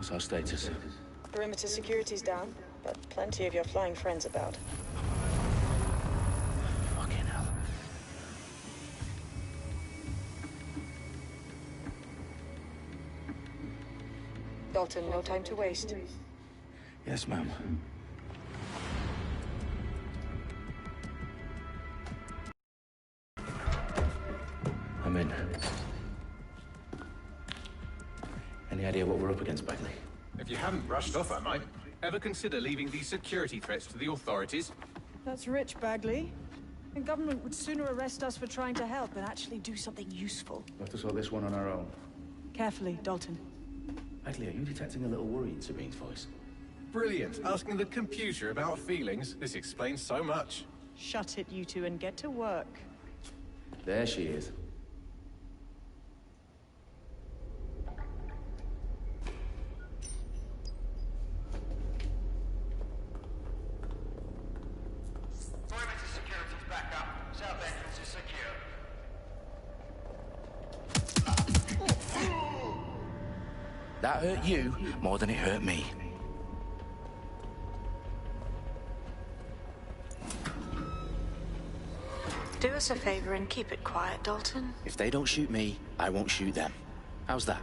What's our status? Perimeter security's down, but plenty of your flying friends about. Fucking hell. Dalton, no time to waste. Yes, ma'am. I'm in. Any idea what we're up against, Bagley? If you haven't brushed off, I might. Ever consider leaving these security threats to the authorities? That's rich, Bagley. The government would sooner arrest us for trying to help than actually do something useful. We'll have to sort this one on our own. Carefully, Dalton. Bagley, are you detecting a little worry in Sabine's voice? Brilliant. Asking the computer about feelings. This explains so much. Shut it, you two, and get to work. There she is. Perimeter security's back up. South entrance is secure. That hurt you more than it hurt me. Do us a favor and keep it quiet, Dalton. If they don't shoot me, I won't shoot them. How's that?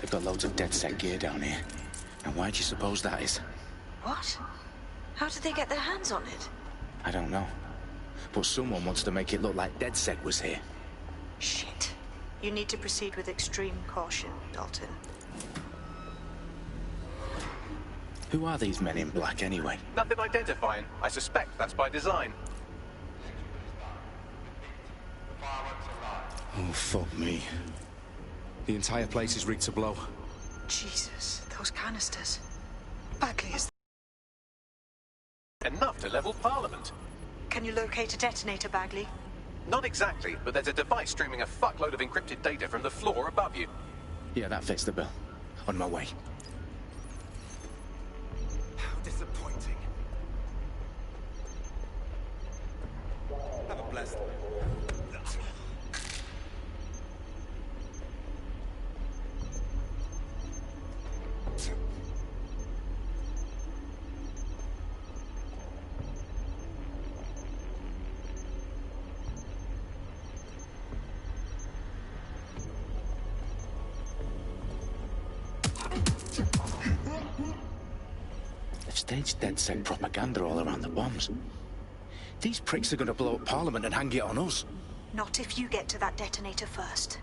They've got loads of dead-set gear down here. And why do you suppose that is? What? How did they get their hands on it? I don't know. But someone wants to make it look like DedSec was here. Shit. You need to proceed with extreme caution, Dalton. Who are these men in black, anyway? Nothing identifying. I suspect that's by design. Oh, fuck me. The entire place is rigged to blow. Jesus, those canisters. Bagley is... Enough to level Parliament. Can you locate a detonator, Bagley? Not exactly, but there's a device streaming a fuckload of encrypted data from the floor above you. Yeah, that fits the bill. On my way. How disappointing. Have a blessed one. They've staged DedSec propaganda all around the bombs. These pricks are going to blow up Parliament and hang it on us. Not if you get to that detonator first.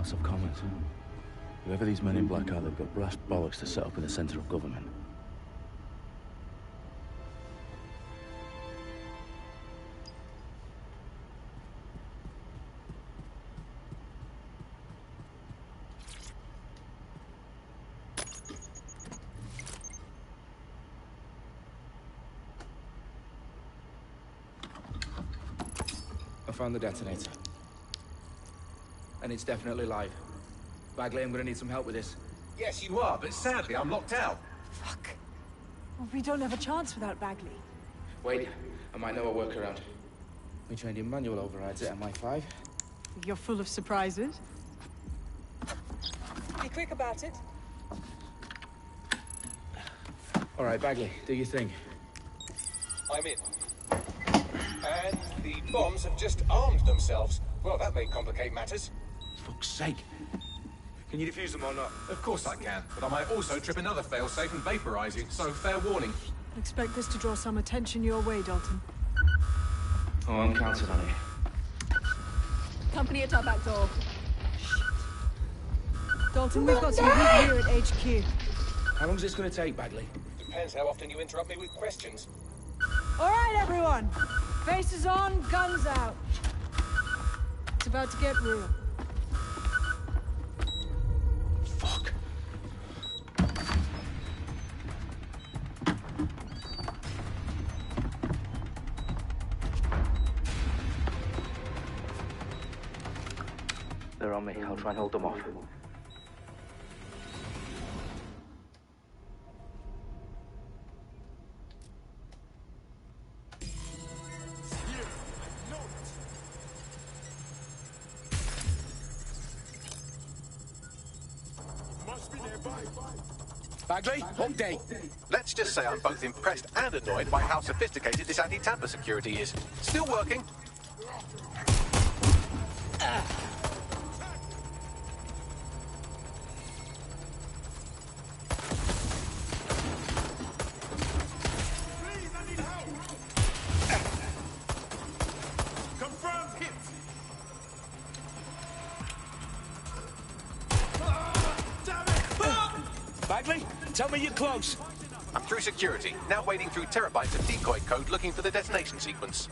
House of Commons. Whoever these men in black are, they've got brass bollocks to set up in the centre of government. I found the detonator. And it's definitely live. Bagley, I'm gonna need some help with this. Yes, you are, but sadly, I'm locked out. Fuck. Well, we don't have a chance without Bagley. Wait, I might know a workaround. We trained in manual overrides at MI5. You're full of surprises. Be quick about it. All right, Bagley, do your thing. I'm in. And the bombs have just armed themselves. Well, that may complicate matters. Fuck's sake. Can you defuse them or not? Of course I can, but I might also trip another failsafe and vaporize you, so fair warning. Expect this to draw some attention your way, Dalton. Oh, I'm counting on it. Company at our back door. Dalton, we've got some heat here at HQ. How long is this gonna take, Bagley? Depends how often you interrupt me with questions. All right, everyone. Faces on, guns out. It's about to get real. Fuck. They're on me. I'll try and hold them off. Bagley, update. Let's just say I'm both impressed and annoyed by how sophisticated this anti-tamper security is. Still working. Confirmed hit! Bagley, tell me you're close. I'm through security, now wading through terabytes of decoy code looking for the detonation sequence.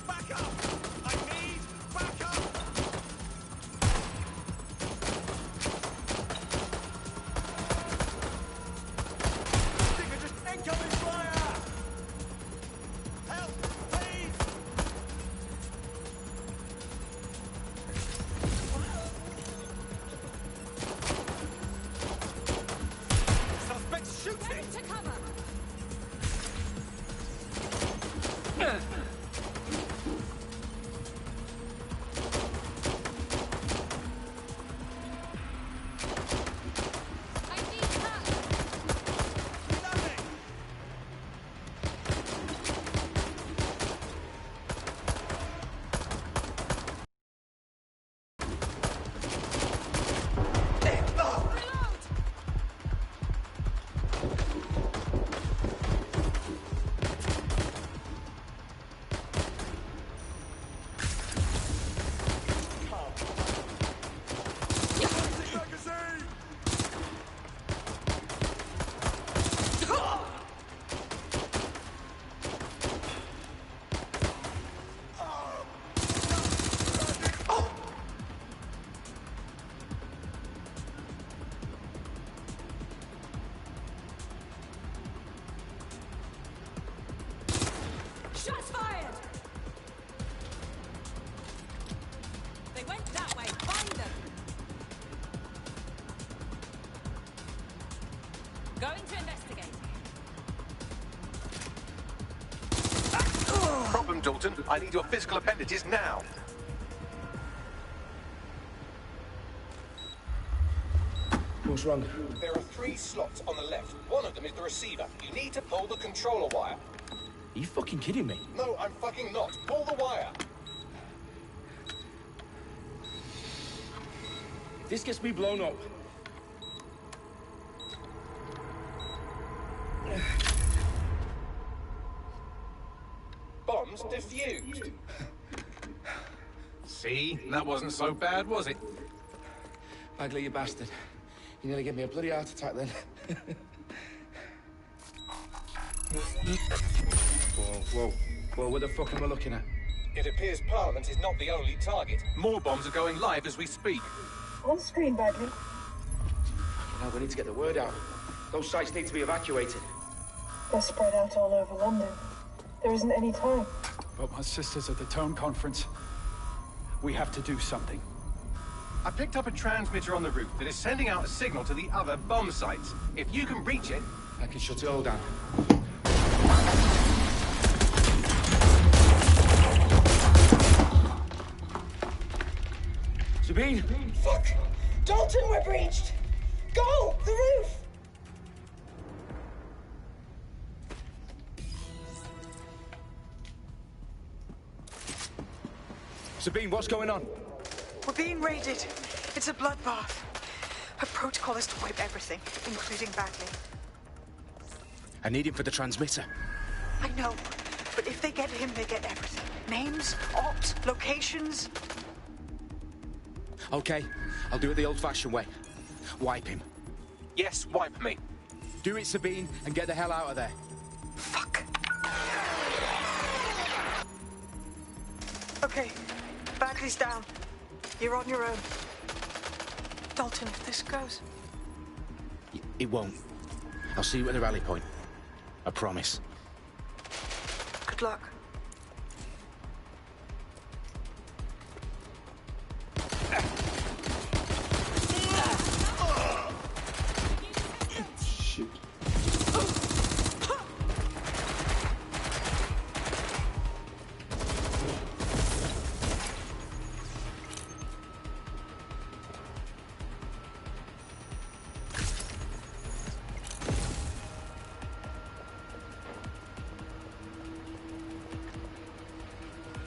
Back up! I need backup! Think just incoming fire! Help, please! Suspects shooting! To cover. I need help. Reload. Shots fired! They went that way. Find them. Going to investigate. Problem, Dalton. I need your physical appendages now. What's wrong? There are 3 slots on the left. One of them is the receiver. You need to pull the controller wire. Are you fucking kidding me? No, I'm fucking not. Pull the wire. If this gets me blown up. See? That wasn't so bad, was it? Bagley, you bastard. You nearly gave me a bloody heart attack then. Whoa, what the fuck am I looking at? It appears Parliament is not the only target. More bombs are going live as we speak. On screen, Bagley. Now we need to get the word out. Those sites need to be evacuated. They're spread out all over London. There isn't any time. But my sister's at the town conference. We have to do something. I picked up a transmitter on the roof that is sending out a signal to the other bomb sites. If you can reach it... I can shut it all down. Sabine? Fuck! Dalton, we're breached! Go! The roof! Sabine, what's going on? We're being raided. It's a bloodbath. Her protocol is to wipe everything, including Bagley. I need him for the transmitter. I know, but if they get him, they get everything. Names, ops, locations. Okay, I'll do it the old-fashioned way. Wipe him. Yes, wipe me. Do it, Sabine, and get the hell out of there. Fuck. Okay, Bagley's down. You're on your own. Dalton, if this goes... It won't. I'll see you at the rally point. I promise. Good luck. Shit.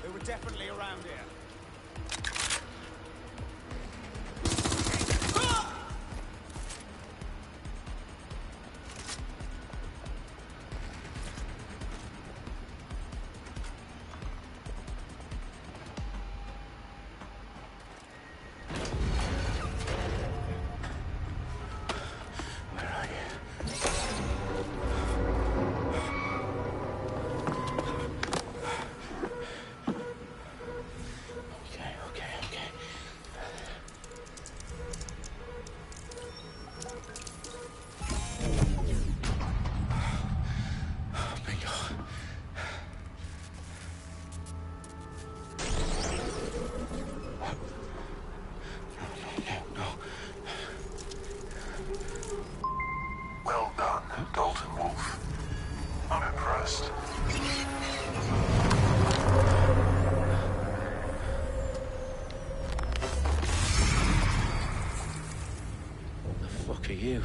They were definitely around here. Where are you? Okay. Oh, bingo. No. Well done, Dalton Wolf. I'm impressed. The fuck are you?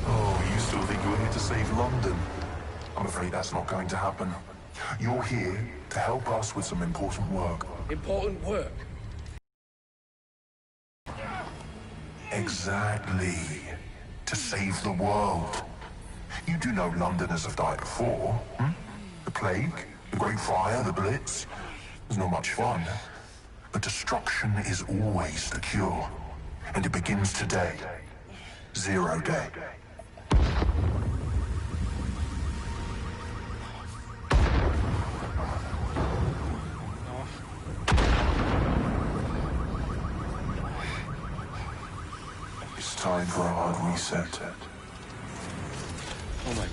Oh, you still think you're here to save London? I'm afraid that's not going to happen. You're here to help us with some important work. Important work? Exactly. To save the world. You do know Londoners have died before, hmm? The plague, the Great Fire, the Blitz. It's not much fun. But destruction is always the cure. And it begins today. 0 day. It's time for a hard reset. Oh my god.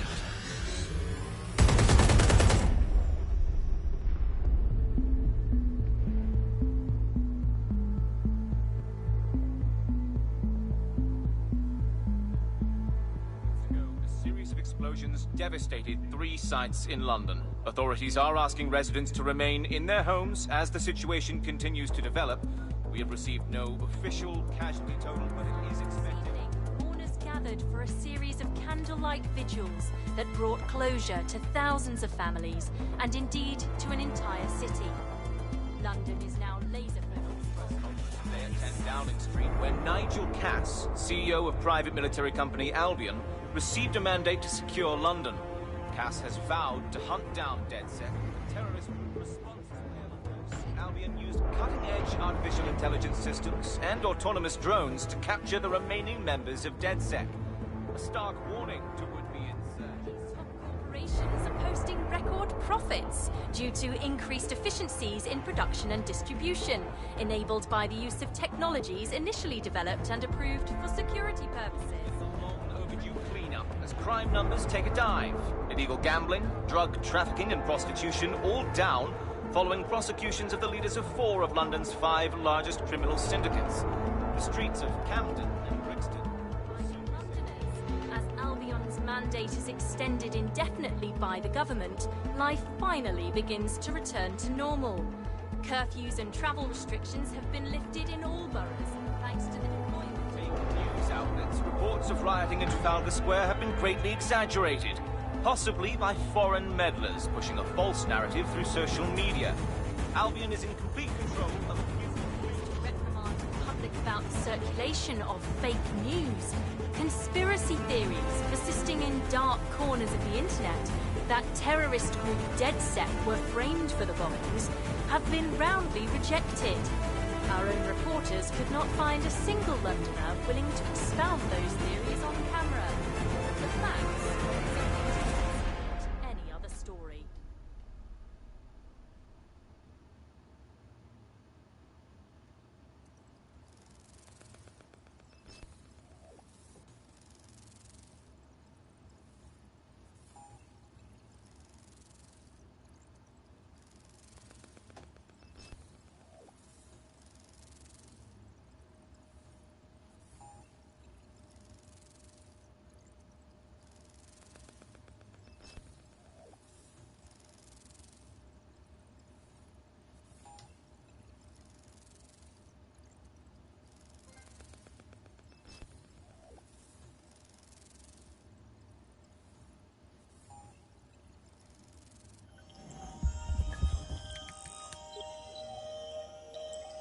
A series of explosions devastated 3 sites in London. Authorities are asking residents to remain in their homes as the situation continues to develop. We have received no official casualty total, but it is expected. Mourners gathered for a series of candlelight vigils that brought closure to thousands of families and indeed to an entire city. London is now laser-focused. They at 10 Downing Street, where Nigel Cass, CEO of private military company Albion, received a mandate to secure London. Cass has vowed to hunt down DedSec, terrorist responsible. Albion used cutting-edge artificial intelligence systems and autonomous drones to capture the remaining members of DedSec. A stark warning to would-be insurgents. Top corporations are posting record profits due to increased efficiencies in production and distribution, enabled by the use of technologies initially developed and approved for security purposes. A long overdue cleanup as crime numbers take a dive. Illegal gambling, drug trafficking and prostitution all down following prosecutions of the leaders of 4 of London's 5 largest criminal syndicates. The streets of Camden and Brixton. As Albion's mandate is extended indefinitely by the government, life finally begins to return to normal. Curfews and travel restrictions have been lifted in all boroughs, thanks to the deployment. News outlets' reports of rioting in Trafalgar Square have been greatly exaggerated, possibly by foreign meddlers pushing a false narrative through social media. Albion is in complete control of reprimand the public about the circulation of fake news. Conspiracy theories persisting in dark corners of the internet that terrorist group DedSec were framed for the bombings have been roundly rejected. Our own reporters could not find a single Londoner willing to expound those theories on camera. The facts simply any other story.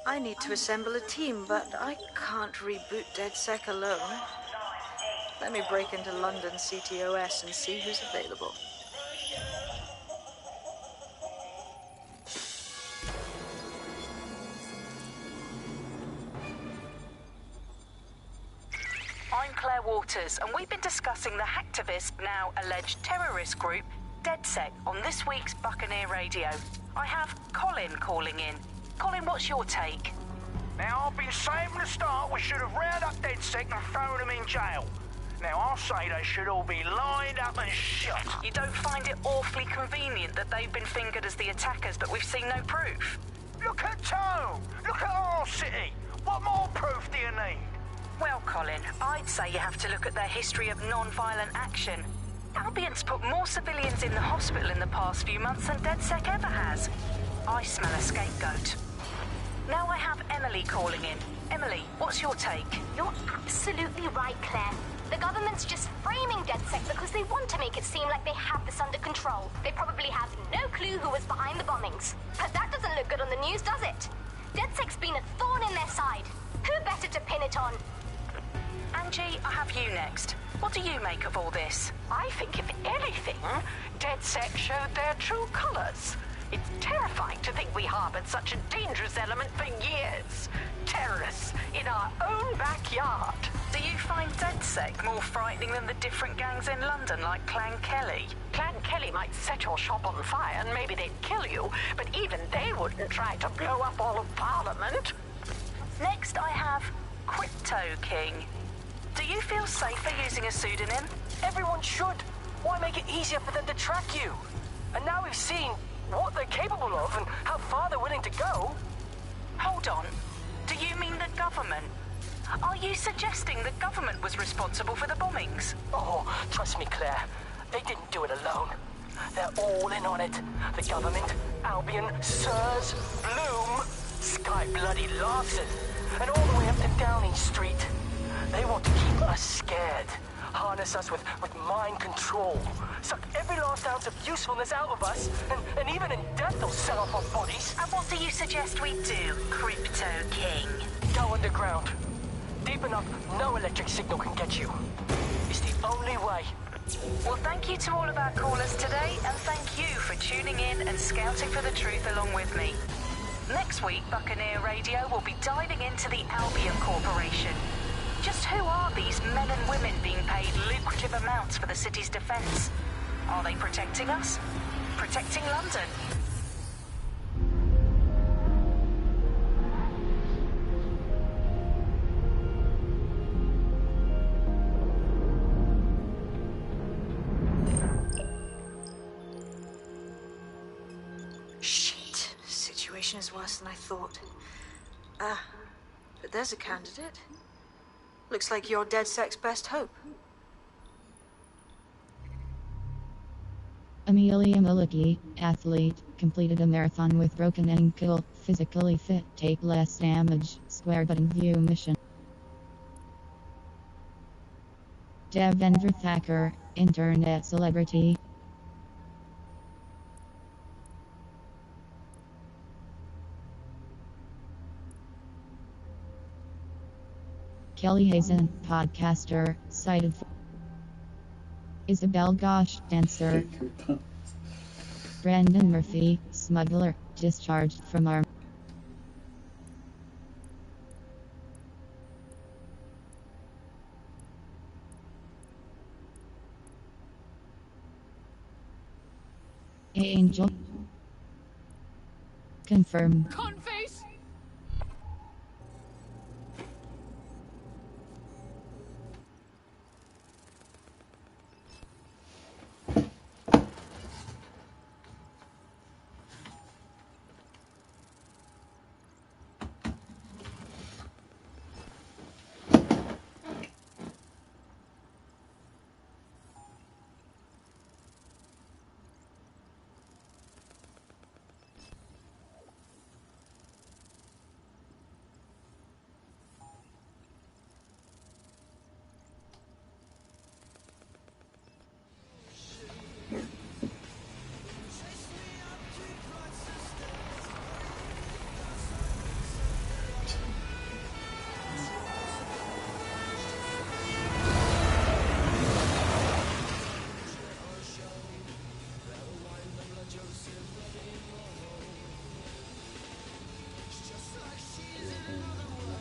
I need to assemble a team, but I can't reboot DedSec alone. Let me break into London CTOS and see who's available. I'm Claire Waters, and we've been discussing the hacktivist, now alleged terrorist group, DedSec, on this week's Buccaneer Radio. I have Colin calling in. Colin, what's your take? Now, I've been saying from the start we should have rounded up DedSec and thrown them in jail. Now, I'll say they should all be lined up and shot. You don't find it awfully convenient that they've been fingered as the attackers, but we've seen no proof? Look at Tone! Look at our city! What more proof do you need? Well, Colin, I'd say you have to look at their history of non-violent action. Albion's put more civilians in the hospital in the past few months than DedSec ever has. I smell a scapegoat. Now I have Emily calling in. Emily, what's your take? You're absolutely right, Claire. The government's just framing DedSec because they want to make it seem like they have this under control. They probably have no clue who was behind the bombings. But that doesn't look good on the news, does it? DedSec's been a thorn in their side. Who better to pin it on? Angie, I have you next. What do you make of all this? I think, if anything, DedSec showed their true colors. It's terrifying to think we harbored such a dangerous element for years. Terrorists in our own backyard. Do you find DedSec more frightening than the different gangs in London, like Clan Kelly? Clan Kelly might set your shop on fire and maybe they'd kill you, but even they wouldn't try to blow up all of Parliament. Next, I have Crypto King. Do you feel safer using a pseudonym? Everyone should. Why make it easier for them to track you? And now we've seen what they're capable of and how far they're willing to go. Hold on. Do you mean the government? Are you suggesting the government was responsible for the bombings? Oh, trust me, Claire. They didn't do it alone. They're all in on it. The government, Albion, Sirs, Bloom, Sky Bloody Larson, and all the way up to Downing Street. They want to keep us scared. Harness us with mind control. Suck every last ounce of usefulness out of us, and even in death they'll sell off our bodies. And what do you suggest we do, Crypto King? Go underground. Deep enough, no electric signal can get you. It's the only way. Well, thank you to all of our callers today, and thank you for tuning in and scouting for the truth along with me. Next week, Buccaneer Radio will be diving into the Albion Corporation. Just who are these men and women being paid lucrative amounts for the city's defense? Are they protecting us? Protecting London? Shit. Situation is worse than I thought. But there's a candidate. Looks like you're DedSec's best hope. Amelia Maliki, athlete, completed a marathon with broken ankle, physically fit, take less damage, square button view mission. Devendra Thakur, internet celebrity. Kelly Hazen, podcaster, cited for Isabel Gosh, dancer. Brandon Murphy, smuggler, discharged from army. Angel. Confirm. Conface!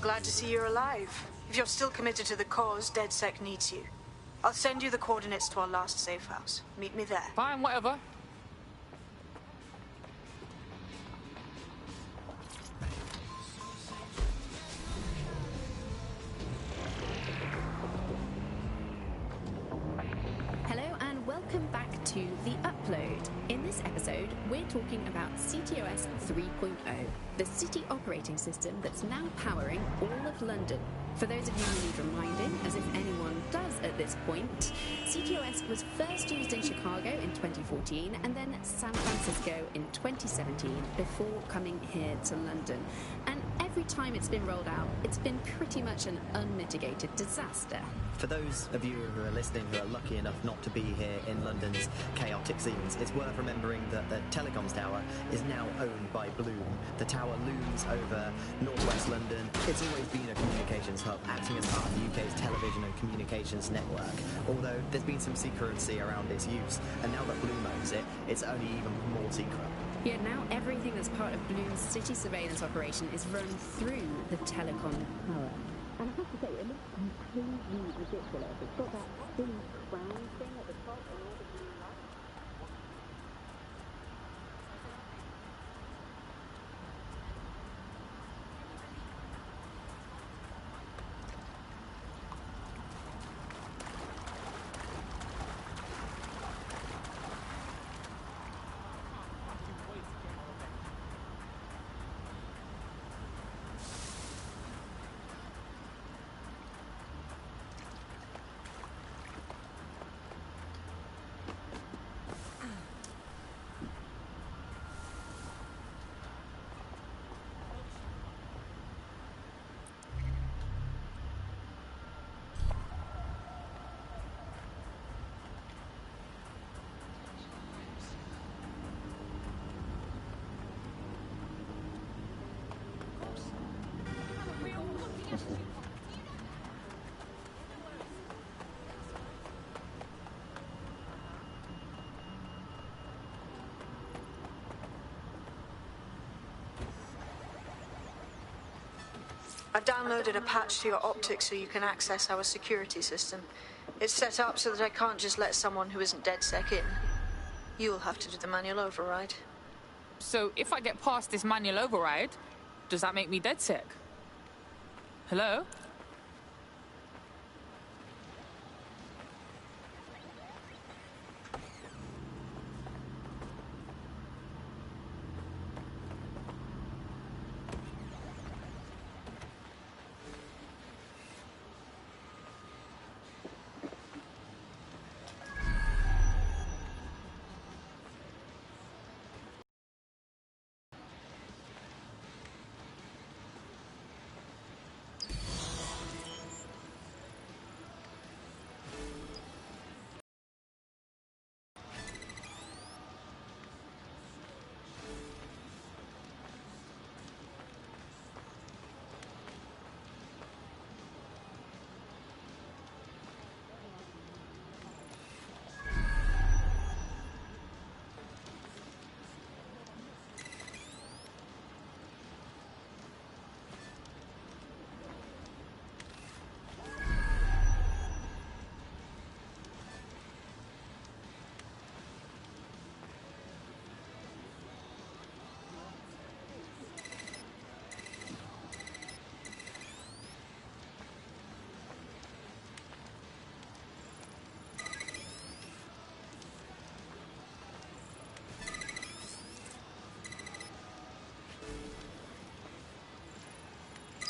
Glad to see you're alive. If you're still committed to the cause, DedSec needs you. I'll send you the coordinates to our last safe house. Meet me there. Fine, whatever. Hello and welcome back to The Upload. In this episode, we're talking about CTOS 3.0, the city operating system that's now powering all of London. For those of you who need reminding, as if anyone does at this point, CTOS was first used in Chicago in 2014 and then San Francisco in 2017 before coming here to London. And every time it's been rolled out, it's been pretty much an unmitigated disaster. For those of you who are listening who are lucky enough not to be here in London's chaotic scenes, it's worth remembering that the telecoms tower is now owned by Bloom. The tower looms over northwest London. It's always been a communications hub, acting as part of the UK's television and communications network, although there's been some secrecy around its use, and now that Bloom owns it, it's only even more secret. Yeah, now everything that's part of Bloom's city surveillance operation is run through the telecom tower. And I have to say, it looks completely ridiculous. It's got that thin crown thing at the top and all the green lights. I've downloaded a patch to your optics so you can access our security system. It's set up so that I can't just let someone who isn't DedSec in. You'll have to do the manual override. So if I get past this manual override, does that make me DedSec? Hello?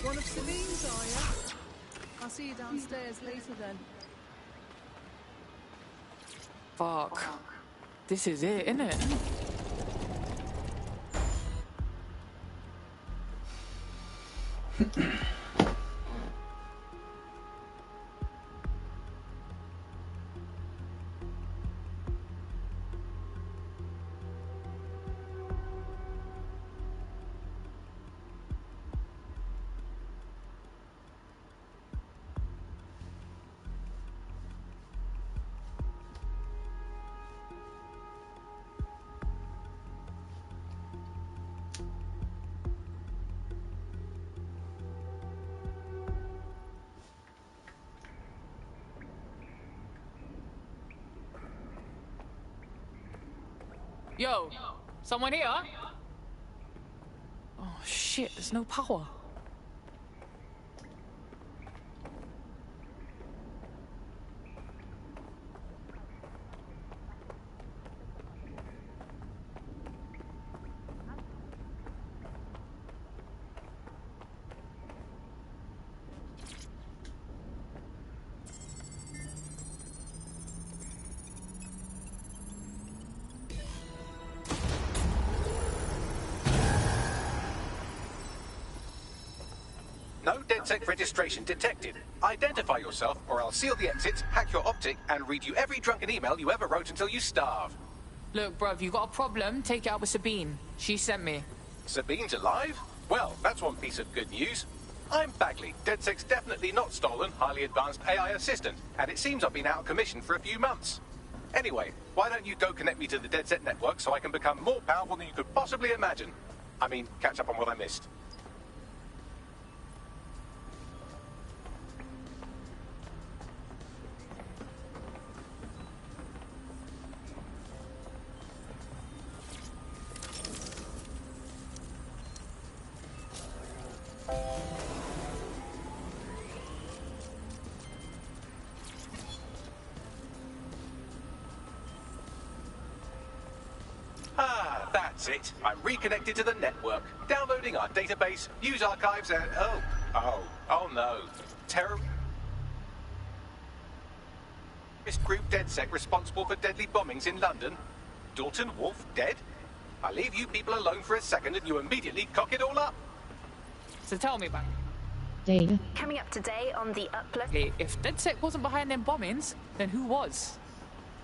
One of Sabine's, are you? I'll see you downstairs later then. Fuck. This is it, innit? Yo, someone here? Oh shit, there's no power. No DedSec registration detected. Identify yourself, or I'll seal the exits, hack your optic, and read you every drunken email you ever wrote until you starve. Look, bruv, you got a problem? Take it out with Sabine. She sent me. Sabine's alive? Well, that's one piece of good news. I'm Bagley, DedSec's definitely not stolen, highly advanced AI assistant, and it seems I've been out of commission for a few months. Anyway, why don't you go connect me to the DedSec network so I can become more powerful than you could possibly imagine? I mean, catch up on what I missed. That's it. I'm reconnected to the network, downloading our database, news archives, and oh no. Terrorist group DedSec responsible for deadly bombings in London. Dalton Wolf dead? I leave you people alone for a second and you immediately cock it all up. So tell me about it. Data. Coming up today on the upload. If DedSec wasn't behind them bombings, then who was?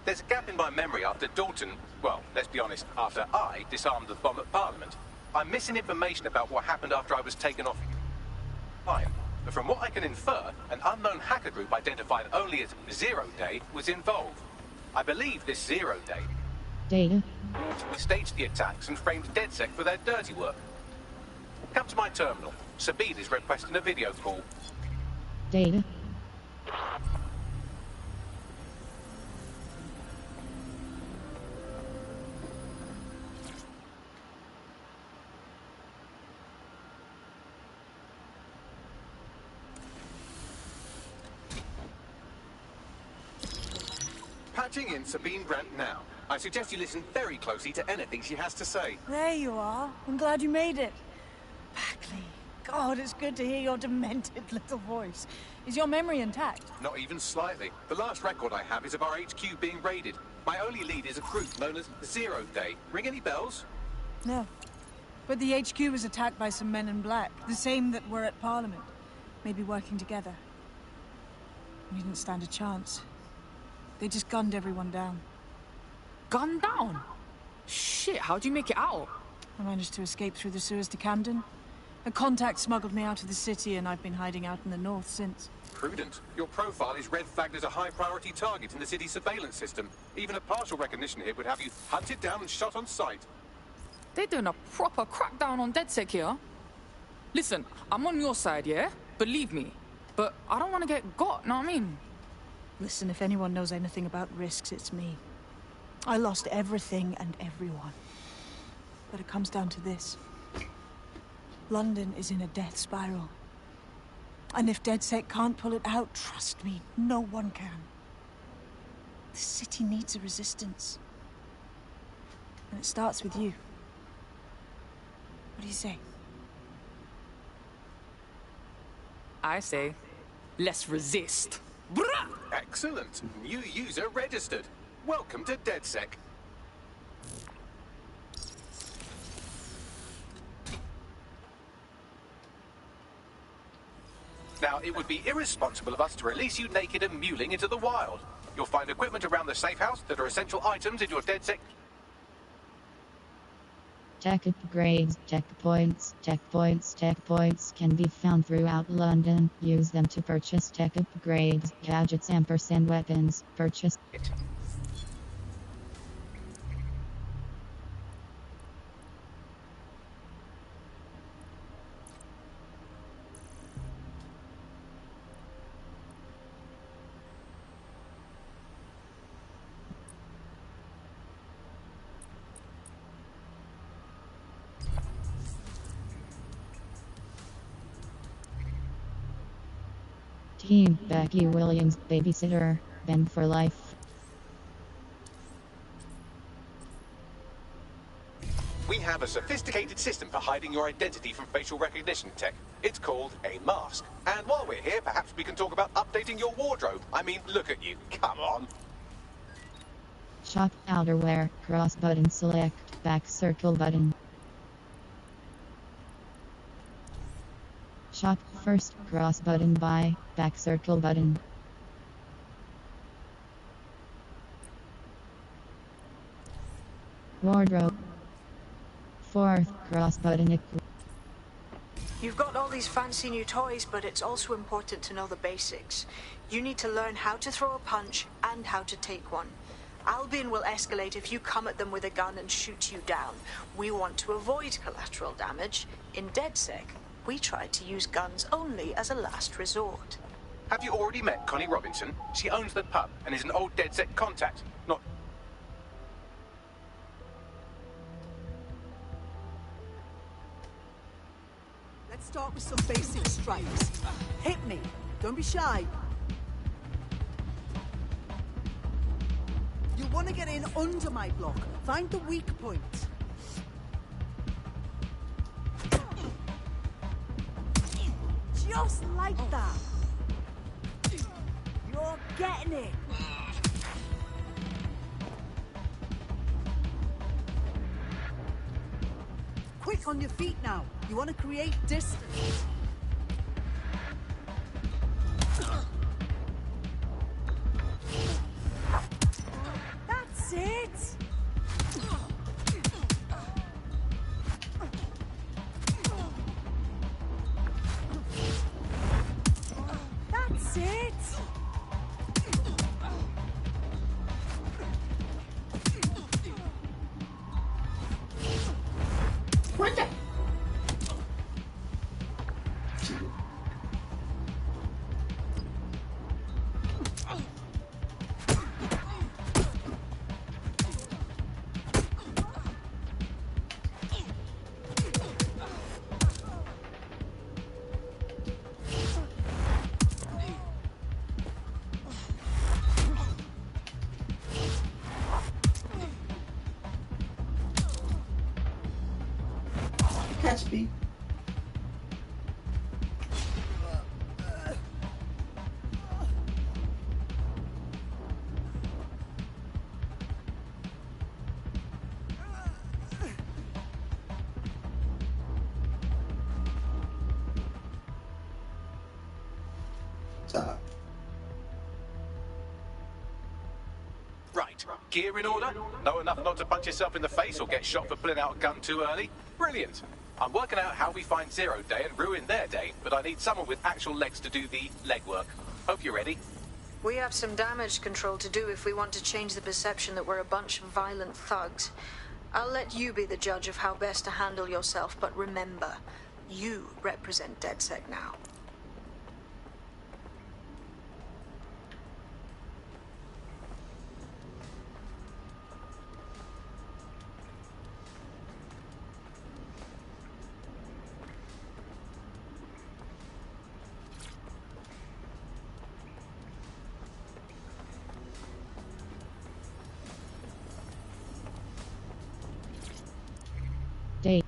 There's a gap in my memory after Dalton, well, let's be honest, after I disarmed the bomb at Parliament. I'm missing information about what happened after I was taken off. Fine. But from what I can infer, an unknown hacker group identified only as Zero Day was involved. I believe this Zero Day Data. staged the attacks and framed DedSec for their dirty work. Comes to my terminal. Sabine is requesting a video call. Data. Patching in Sabine Grant now. I suggest you listen very closely to anything she has to say. There you are. I'm glad you made it. Bagley. God, it's good to hear your demented little voice. Is your memory intact? Not even slightly. The last record I have is of our HQ being raided. My only lead is a group known as Zero Day. Ring any bells? No. But the HQ was attacked by some men in black, the same that were at Parliament. Maybe working together. We didn't stand a chance. They just gunned everyone down. Gunned down? Shit, how'd you make it out? I managed to escape through the sewers to Camden. A contact smuggled me out of the city, and I've been hiding out in the north since. Prudent. Your profile is red flagged as a high-priority target in the city's surveillance system. Even a partial recognition here would have you hunted down and shot on sight. They're doing a proper crackdown on DedSec here. Listen, I'm on your side, yeah? Believe me. But I don't want to get got, know what I mean? Listen, if anyone knows anything about risks, it's me. I lost everything and everyone. But it comes down to this. London is in a death spiral. And if DedSec can't pull it out, trust me, no one can. The city needs a resistance. And it starts with you. What do you say? I say, let's resist. Brah! Excellent. New user registered. Welcome to DedSec. Now, it would be irresponsible of us to release you naked and mewling into the wild. You'll find equipment around the safe house that are essential items in your DedSec. Tech upgrades, checkpoints can be found throughout London. Use them to purchase tech upgrades, gadgets, and weapons. Purchase it. Team Becky Williams, babysitter, Ben for life. We have a sophisticated system for hiding your identity from facial recognition tech. It's called a mask. And while we're here, perhaps we can talk about updating your wardrobe. I mean, look at you. Come on. Shop outerwear, cross button, select back circle button. Shop first, cross button, buy, back circle button. Wardrobe. Fourth, cross button. You've got all these fancy new toys, but it's also important to know the basics. You need to learn how to throw a punch and how to take one. Albion will escalate if you come at them with a gun and shoot you down. We want to avoid collateral damage. In DedSec, we try to use guns only as a last resort. Have you already met Connie Robinson? She owns the pub and is an old DedSec contact. Not... Let's start with some basic strikes. Hit me. Don't be shy. You want to get in under my block. Find the weak point. Just like that. You're getting it. Quick on your feet now. You want to create distance. That's it. That's it. speed. Right. Gear in order? Know enough not to punch yourself in the face or get shot for pulling out a gun too early? Brilliant. I'm working out how we find Zero Day and ruin their day, but I need someone with actual legs to do the legwork. Hope you're ready. We have some damage control to do if we want to change the perception that we're a bunch of violent thugs. I'll let you be the judge of how best to handle yourself, but remember, you represent DedSec now. Date.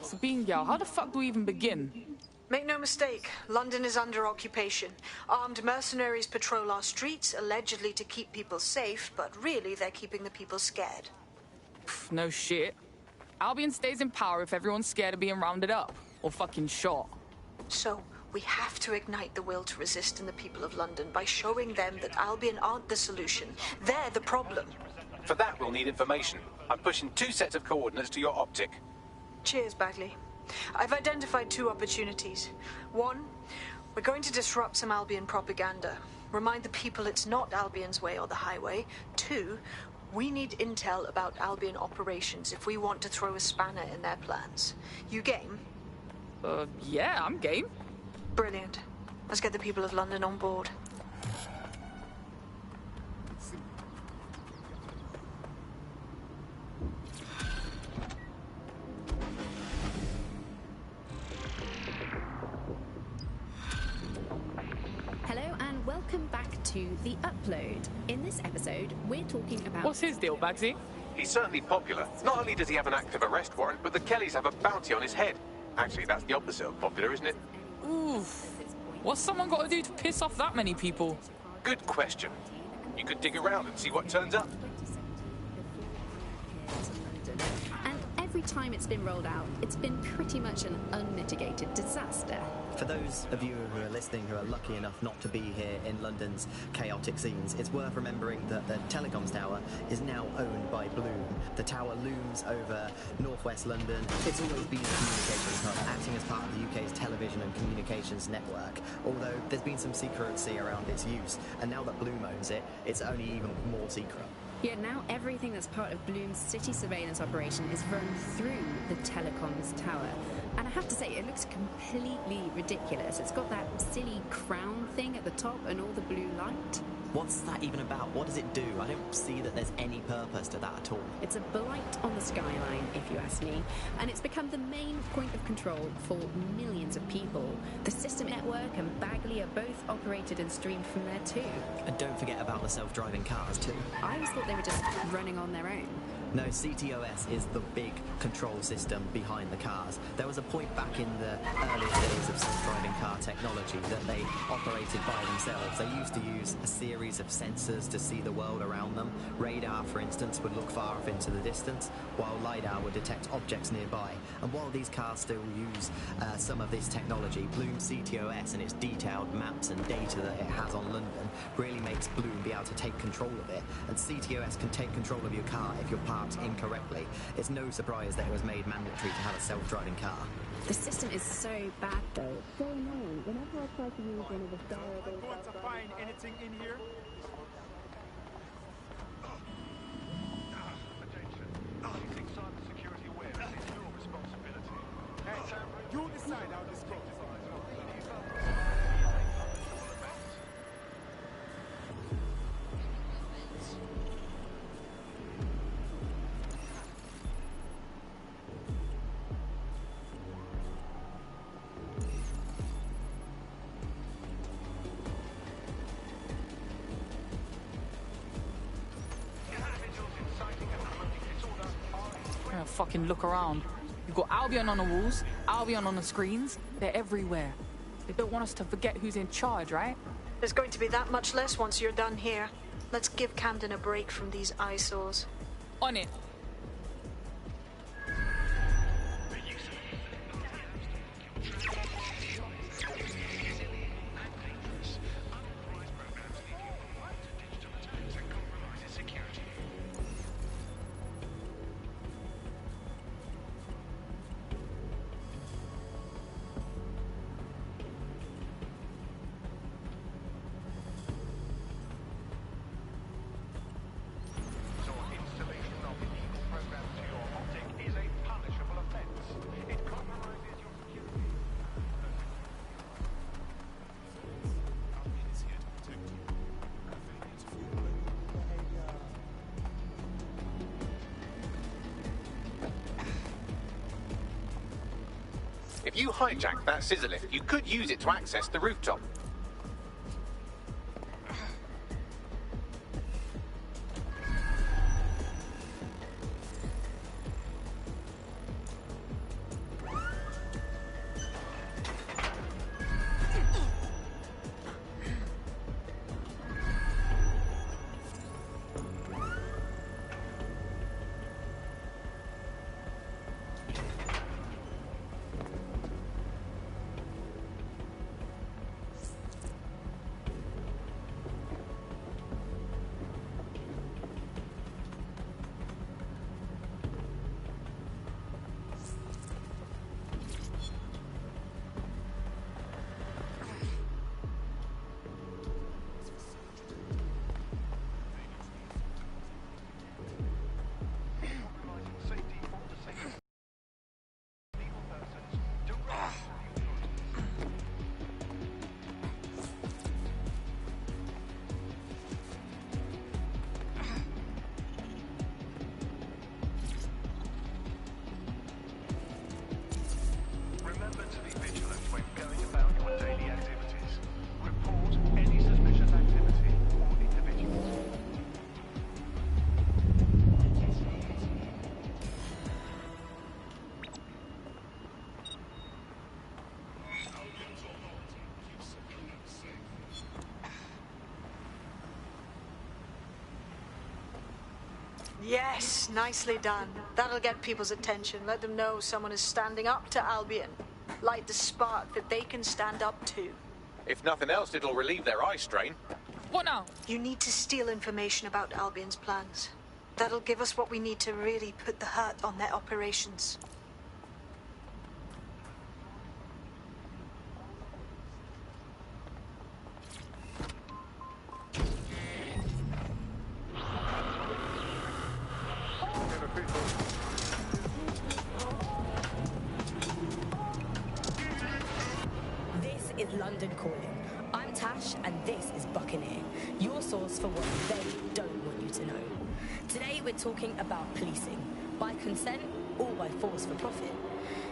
Sabine Gal, how the fuck do we even begin? Make no mistake, London is under occupation. Armed mercenaries patrol our streets, allegedly to keep people safe, but really they're keeping the people scared. Pff, no shit. Albion stays in power if everyone's scared of being rounded up. Or fucking shot. So, we have to ignite the will to resist in the people of London by showing them that Albion aren't the solution. They're the problem. For that, we'll need information. I'm pushing 2 sets of coordinates to your optic. Cheers, Bagley. I've identified 2 opportunities. 1, we're going to disrupt some Albion propaganda. Remind the people it's not Albion's way or the highway. 2, we need intel about Albion operations if we want to throw a spanner in their plans. You game? Yeah, I'm game. Brilliant. Let's get the people of London on board. Hello and welcome back to The Upload. In this episode, we're talking about... What's his deal, Bagsy? He's certainly popular. Not only does he have an active arrest warrant, but the Kellys have a bounty on his head. Actually, that's the opposite of popular, isn't it? Oof. What's someone got to do to piss off that many people? Good question. You could dig around and see what turns up. And every time it's been rolled out, it's been pretty much an unmitigated disaster. For those of you who are listening who are lucky enough not to be here in London's chaotic scenes, it's worth remembering that the telecoms tower is now owned by Bloom. The tower looms over northwest London. It's always been a communications hub, acting as part of the UK's television and communications network, although there's been some secrecy around its use, and now that Bloom owns it, it's only even more secret. Yeah, now everything that's part of Bloom's city surveillance operation is run through the telecoms tower. And I have to say, it looks completely ridiculous. It's got that silly crown thing at the top and all the blue light. What's that even about? What does it do? I don't see that there's any purpose to that at all. It's a blight on the skyline, if you ask me. And it's become the main point of control for millions of people. The System Network and Bagley are both operated and streamed from there too. And don't forget about the self-driving cars too. I always thought they were just running on their own. No, CTOS is the big control system behind the cars. There was a point back in the earliest days of self-driving car technology that they operated by themselves. They used to use a series series of sensors to see the world around them. Radar, for instance, would look far off into the distance, while LiDAR would detect objects nearby. And while these cars still use some of this technology, Bloom's CTOS and its detailed maps and data that it has on London really makes Bloom be able to take control of it. And CTOS can take control of your car if you're parked incorrectly. It's no surprise that it was made mandatory to have a self-driving car. The system is so bad, though. So annoying. Whenever I try to use one of the I'm going to find anything in here. Raising cybersecurity awareness is your responsibility. Hey, you decide how this goes. Fucking look around. You've got Albion on the walls, Albion on the screens. They're everywhere. They don't want us to forget who's in charge, right? There's going to be that much less once you're done here. Let's give Camden a break from these eyesores. On it. If you hijack that scissor lift, you could use it to access the rooftop. Yes, nicely done. That'll get people's attention. Let them know someone is standing up to Albion. Light the spark that they can stand up to. If nothing else, it'll relieve their eye strain. What now? You need to steal information about Albion's plans. That'll give us what we need to really put the hurt on their operations. London Calling. I'm Tash, and this is Buccaneer, your source for what they don't want you to know. Today we're talking about policing, by consent or by force for profit.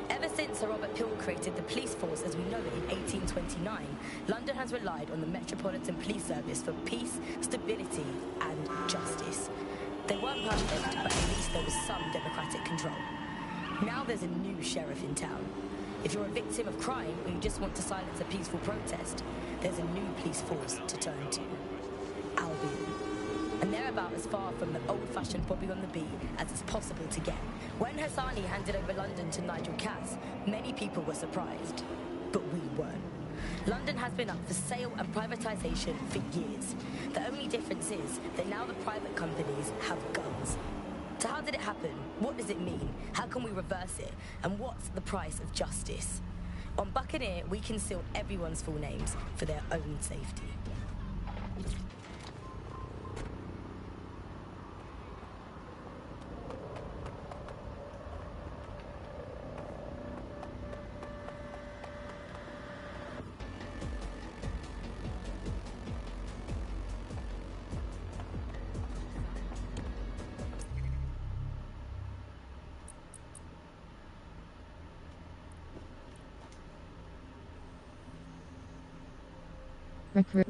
Ever since Sir Robert Peel created the police force as we know it in 1829, London has relied on the Metropolitan Police Service for peace, stability and justice. They weren't perfect, but at least there was some democratic control. Now there's a new sheriff in town. If you're a victim of crime or you just want to silence a peaceful protest, there's a new police force to turn to. Albion. And they're about as far from the old-fashioned Bobby on the beat as it's possible to get. When Hassani handed over London to Nigel Cass, many people were surprised, but we weren't. London has been up for sale and privatisation for years. The only difference is that now the private companies have guns. So how did it happen? What does it mean? How can we reverse it? And what's the price of justice? On Buccaneer, we conceal everyone's full names for their own safety. Recruit.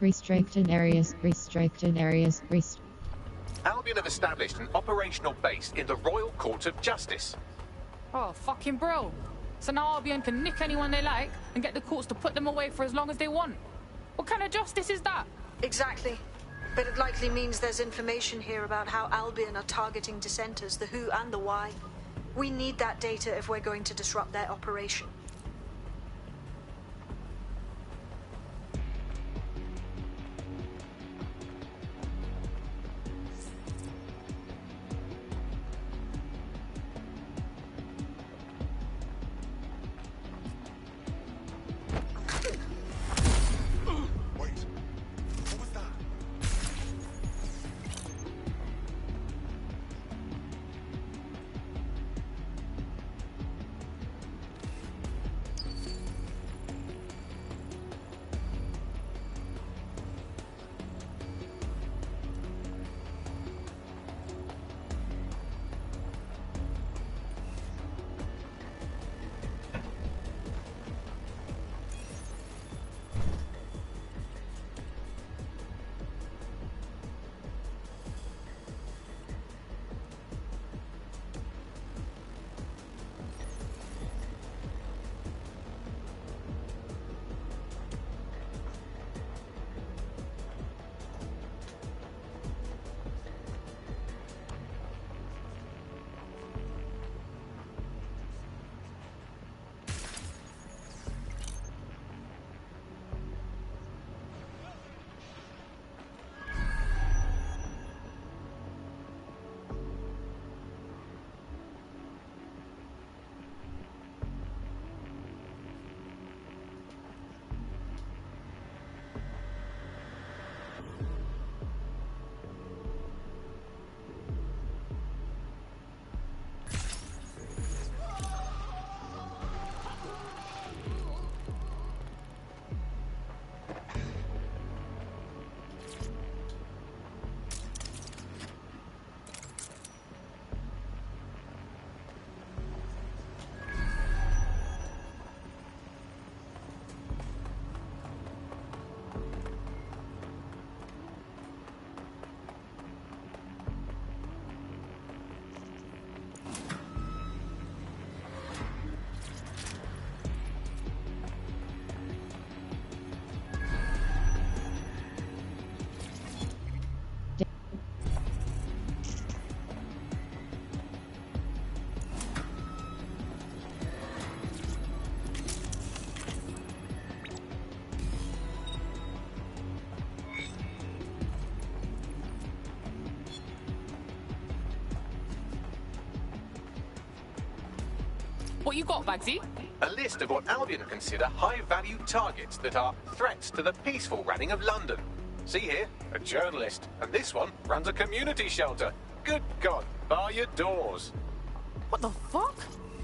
Restricted areas, Albion have established an operational base in the Royal Court of Justice. Oh, fucking bro. So now Albion can nick anyone they like and get the courts to put them away for as long as they want. What kind of justice is that? Exactly. But it likely means there's information here about how Albion are targeting dissenters, the who and the why. We need that data if we're going to disrupt their operation. What you got, Bagsy? A list of what Albion consider high-value targets that are threats to the peaceful running of London. See here, a journalist, and this one runs a community shelter. Good God, bar your doors. What the fuck?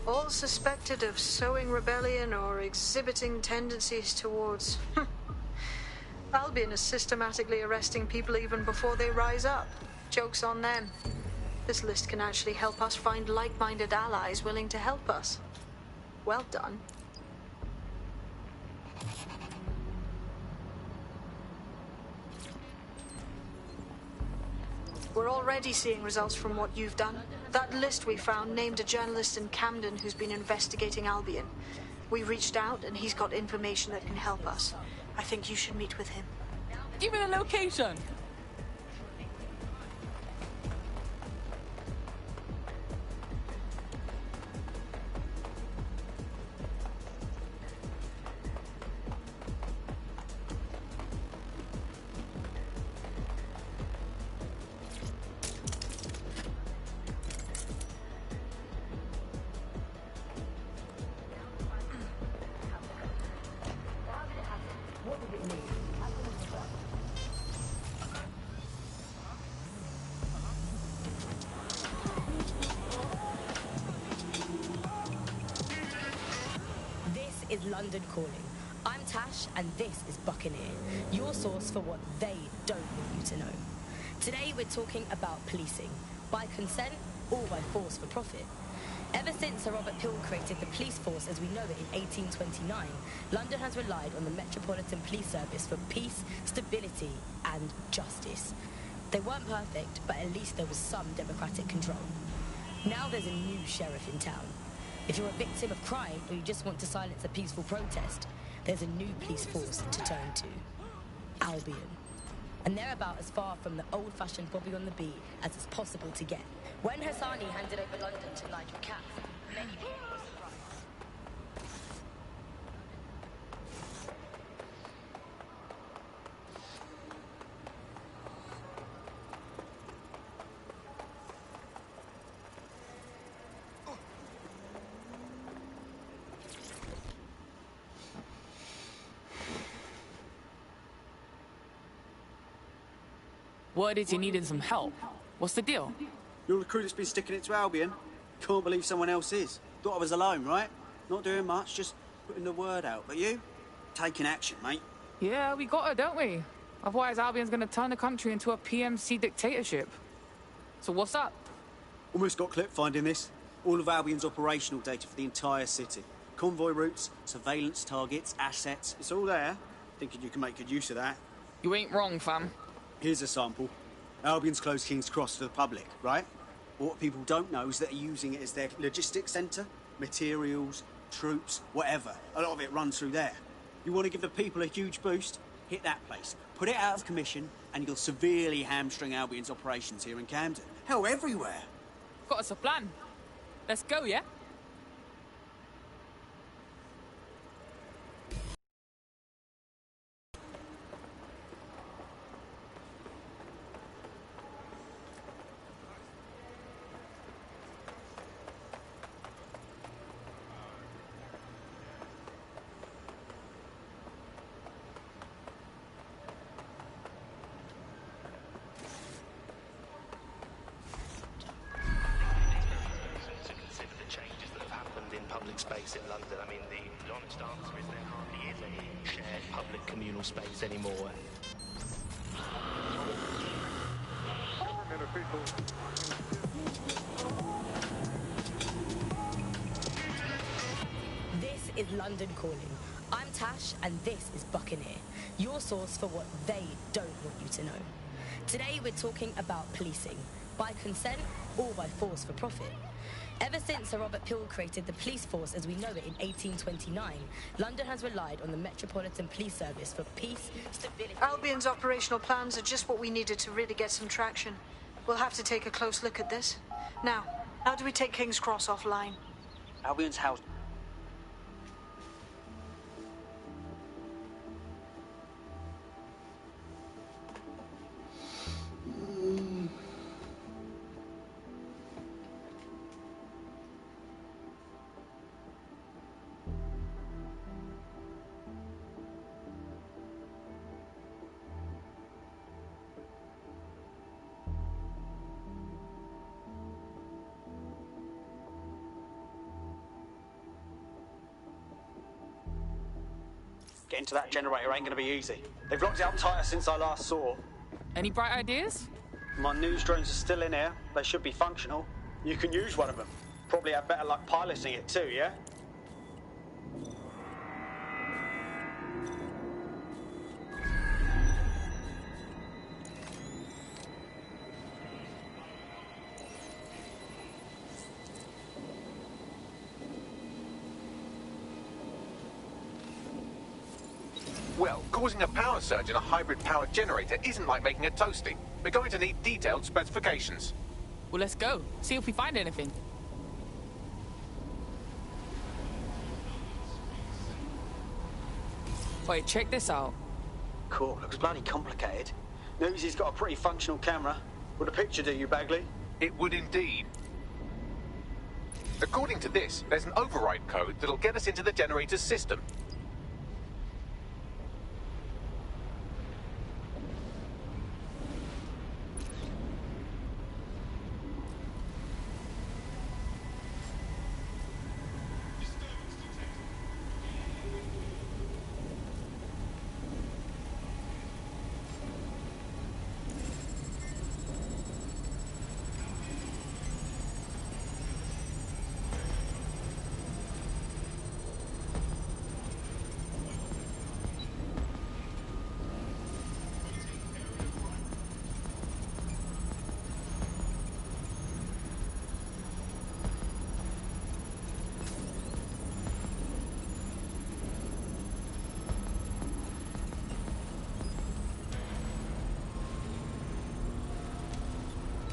All suspected of sowing rebellion or exhibiting tendencies towards... Albion is systematically arresting people even before they rise up. Joke's on them. This list can actually help us find like-minded allies willing to help us. Well done. We're already seeing results from what you've done. That list we found named a journalist in Camden who's been investigating Albion. We reached out and he's got information that can help us. I think you should meet with him. Give me the location. Is London Calling. I'm Tash, and this is Buccaneer, your source for what they don't want you to know. Today we're talking about policing, by consent or by force for profit. Ever since Sir Robert Peel created the police force as we know it in 1829, London has relied on the Metropolitan Police Service for peace, stability and justice. They weren't perfect, but at least there was some democratic control. Now there's a new sheriff in town. If you're a victim of crime or you just want to silence a peaceful protest, there's a new police force to turn to. Albion. And they're about as far from the old-fashioned Bobby on the beat as it's possible to get. When Hassani handed over London to Nigel Katz, many people were surprised. Word is you needed some help. What's the deal? You're the crew that's been sticking it to Albion. Can't believe someone else is. Thought I was alone, right? Not doing much, just putting the word out. But you? Taking action, mate. Yeah, we got her, don't we? Otherwise, Albion's gonna turn the country into a PMC dictatorship. So what's up? Almost got clipped finding this. All of Albion's operational data for the entire city. Convoy routes, surveillance targets, assets. It's all there. Thinking you can make good use of that. You ain't wrong, fam. Here's a sample. Albion's closed King's Cross to the public, right? But what people don't know is that they're using it as their logistics centre. Materials, troops, whatever. A lot of it runs through there. You want to give the people a huge boost? Hit that place. Put it out of commission, and you'll severely hamstring Albion's operations here in Camden. Hell, everywhere. Got us a plan. Let's go, yeah? Space in London. I mean, the honest answer is there hardly is any shared public communal space anymore. This is London Calling. I'm Tash, and this is Buccaneer, your source for what they don't want you to know. Today we're talking about policing, by consent or by force for profit. Ever since Sir Robert Peel created the police force as we know it in 1829, London has relied on the Metropolitan Police Service for peace, stability... Albion's operational plans are just what we needed to really get some traction. We'll have to take a close look at this. Now, how do we take King's Cross offline? Albion's house... Getting to that generator ain't gonna be easy. They've locked it up tighter since I last saw. Any bright ideas? My news drones are still in here. They should be functional. You can use one of them. Probably have better luck piloting it too, yeah? Well, causing a power surge in a hybrid powered generator isn't like making a toasty. We're going to need detailed specifications. Well, let's go. See if we find anything. Wait, check this out. Cool, looks bloody complicated. Newsy's got a pretty functional camera. Would a picture do you, Bagley? It would indeed. According to this, there's an override code that'll get us into the generator's system.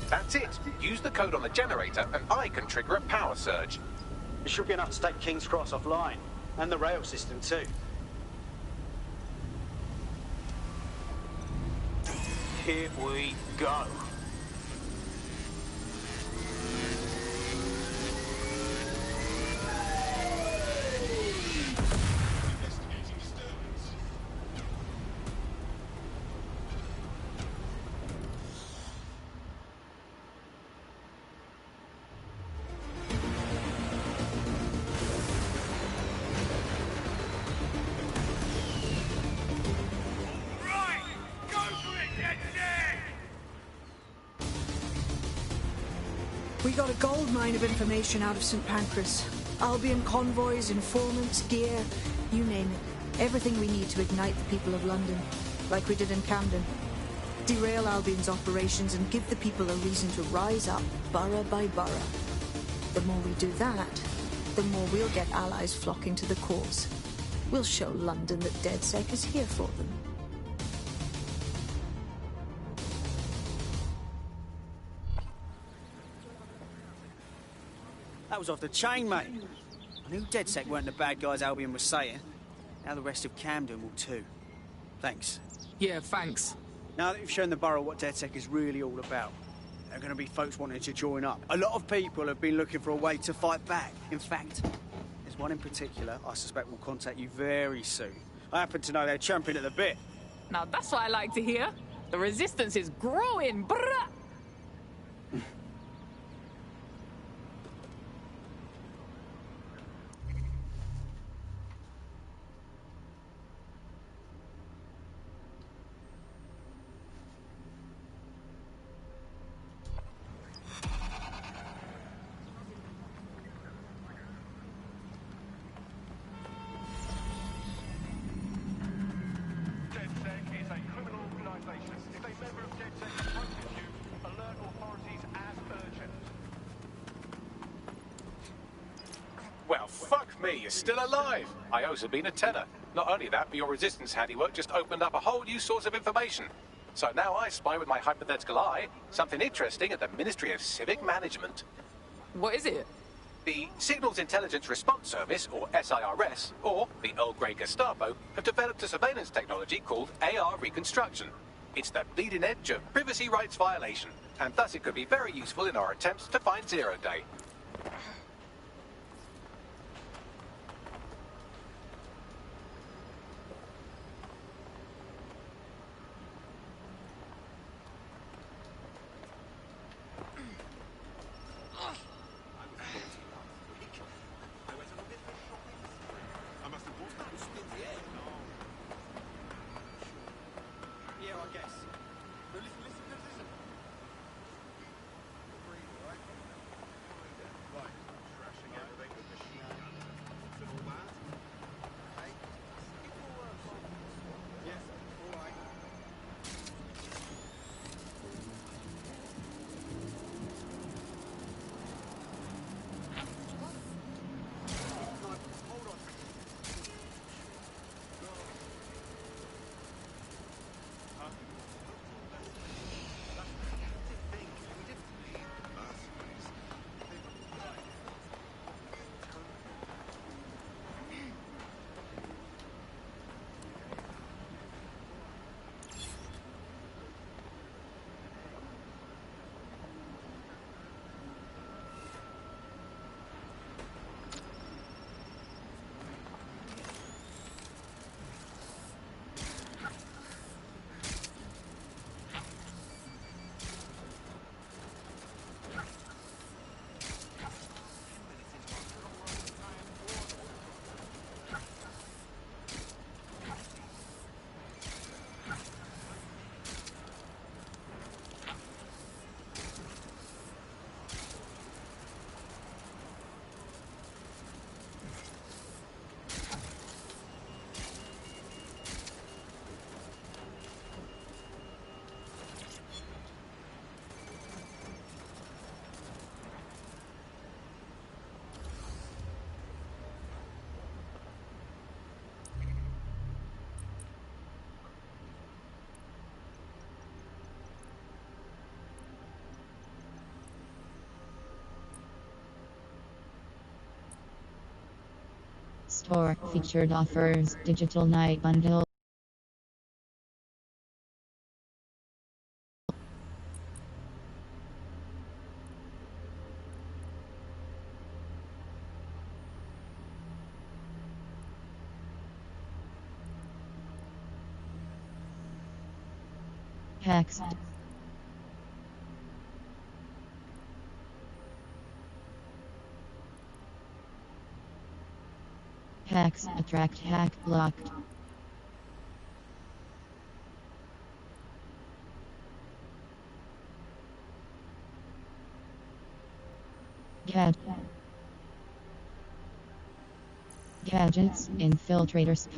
That's it. Use the code on the generator and I can trigger a power surge. It should be enough to take King's Cross offline. And the rail system too. Here we go. We got a gold mine of information out of St. Pancras. Albion convoys, informants, gear, you name it. Everything we need to ignite the people of London, like we did in Camden. Derail Albion's operations and give the people a reason to rise up, borough by borough. The more we do that, the more we'll get allies flocking to the cause. We'll show London that DedSec is here for them. That was off the chain, mate. I knew DedSec weren't the bad guys Albion was saying. Now the rest of Camden will too. Thanks. Yeah, thanks. Now that you've shown the borough what DedSec is really all about, there are going to be folks wanting to join up. A lot of people have been looking for a way to fight back. In fact, there's one in particular I suspect will contact you very soon. I happen to know they're champing at the bit. Now that's what I like to hear. The resistance is growing, brah! Well, fuck me, you're still alive. I also been a tenor. Not only that, but your resistance handiwork just opened up a whole new source of information. So now I spy with my hypothetical eye something interesting at the Ministry of Civic Management. What is it? The Signals Intelligence Response Service, or SIRS, or the Earl Grey Gestapo, have developed a surveillance technology called AR Reconstruction. It's the bleeding edge of privacy rights violation, and thus it could be very useful in our attempts to find Zero Day. Store featured offers, digital night bundle. Text. Hacks, attract, hack, locked. Gadgets, infiltrators.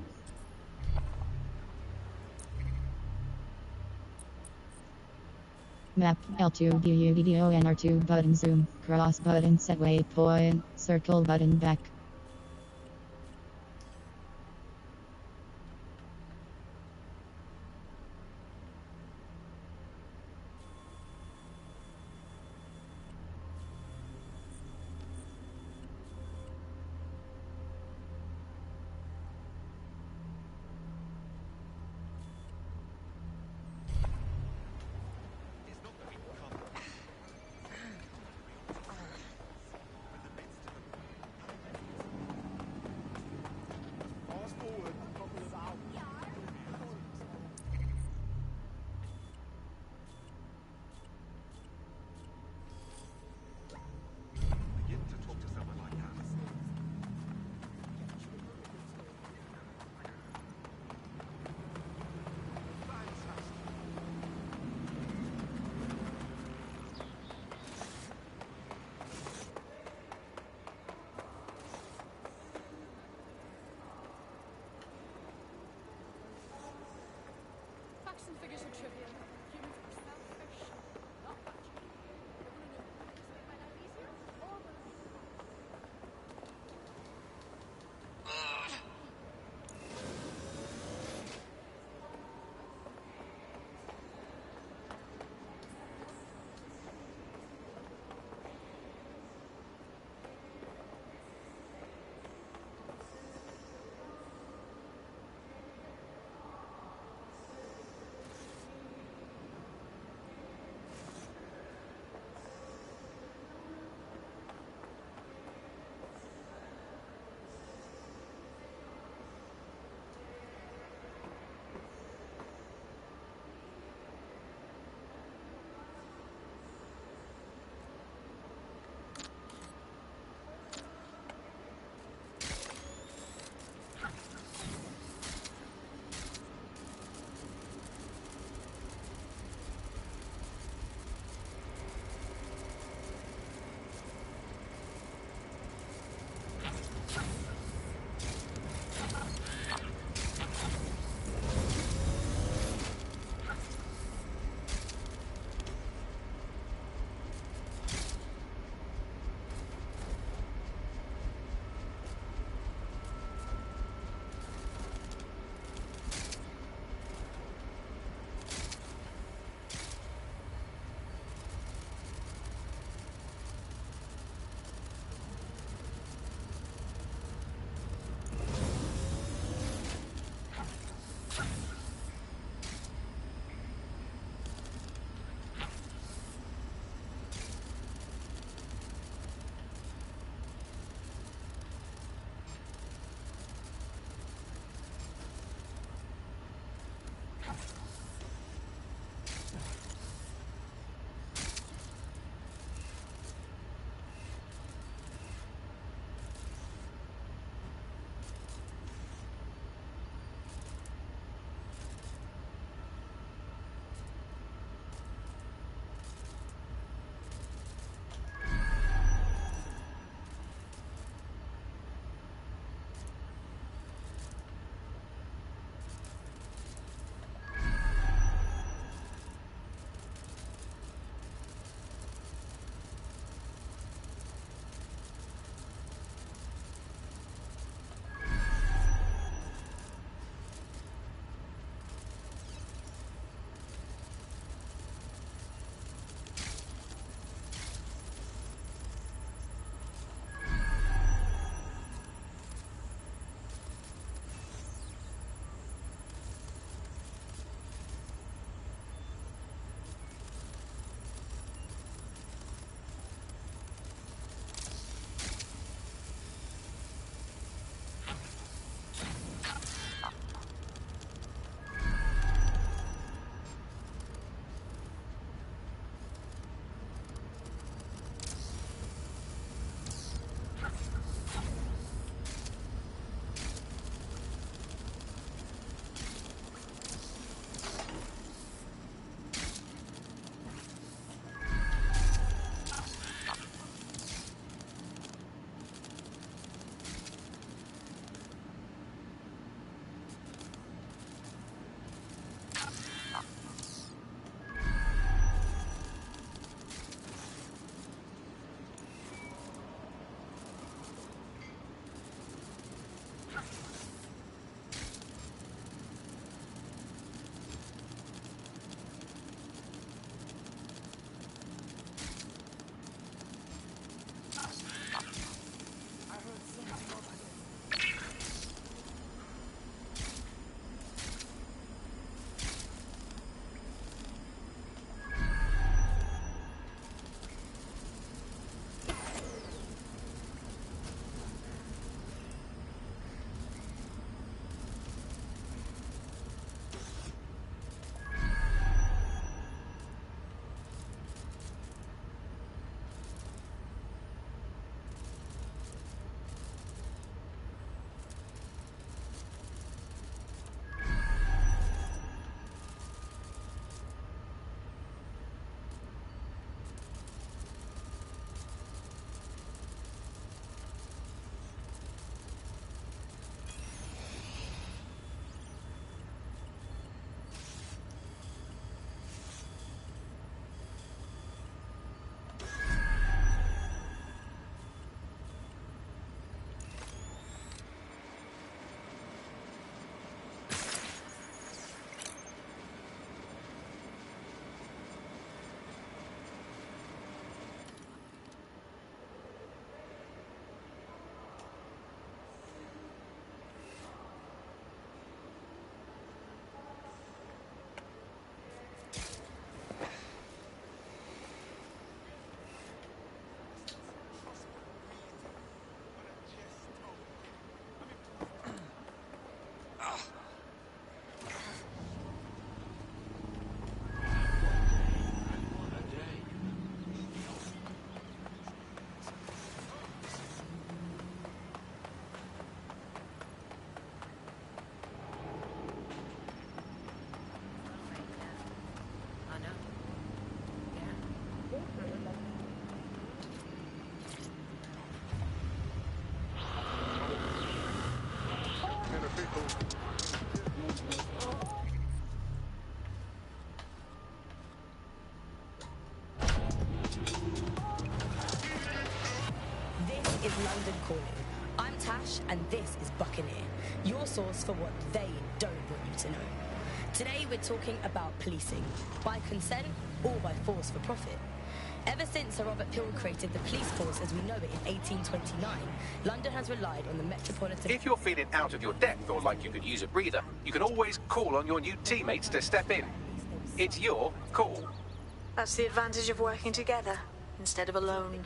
Map, L2 BUDDO and R2 button zoom, cross button set waypoint, circle button back. Facts and figures are trivial. Humans are selfish, not factual. They want to know if this made my life easier or worse. Tash, and this is Buccaneer, your source for what they don't want you to know. Today we're talking about policing, by consent or by force for profit. Ever since Sir Robert Peel created the police force as we know it in 1829, London has relied on the metropolitan... If you're feeling out of your depth or like you could use a breather, you can always call on your new teammates to step in. It's your call. That's the advantage of working together instead of alone.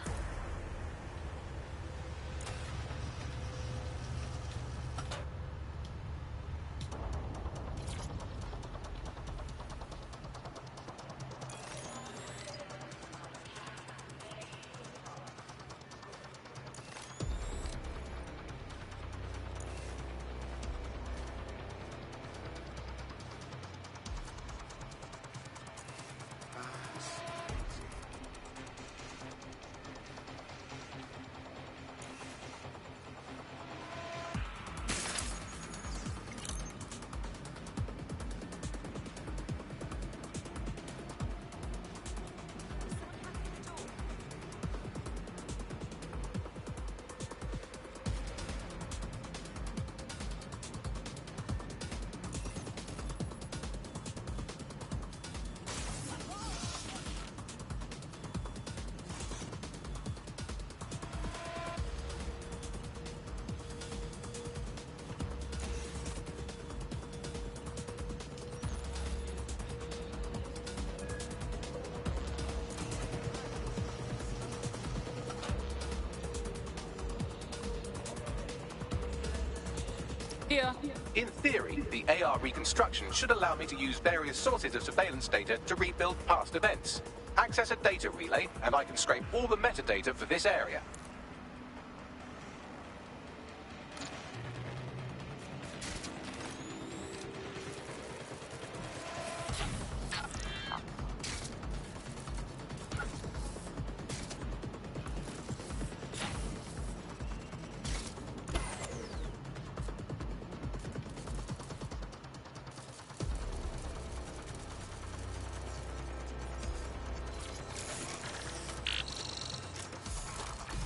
Here. In theory, the AR reconstruction should allow me to use various sources of surveillance data to rebuild past events. Access a data relay, and I can scrape all the metadata for this area.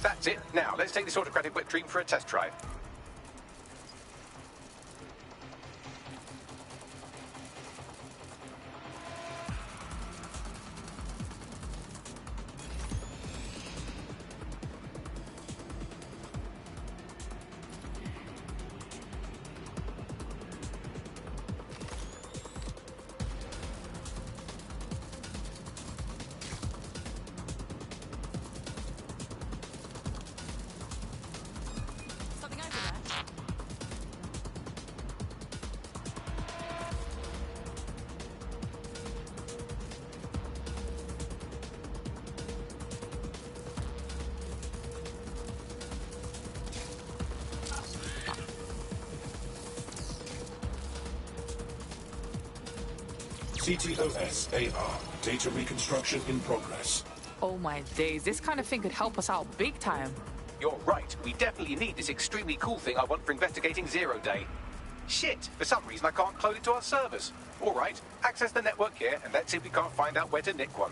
That's it. Now, let's take this autocratic wet dream for a test drive. CTOS AR. Data reconstruction in progress. Oh my days, this kind of thing could help us out big time. You're right. We definitely need this extremely cool thing I want for investigating Zero Day. Shit, for some reason I can't clone it to our servers. All right, access the network here, and let's see if we can't find out where to nick one.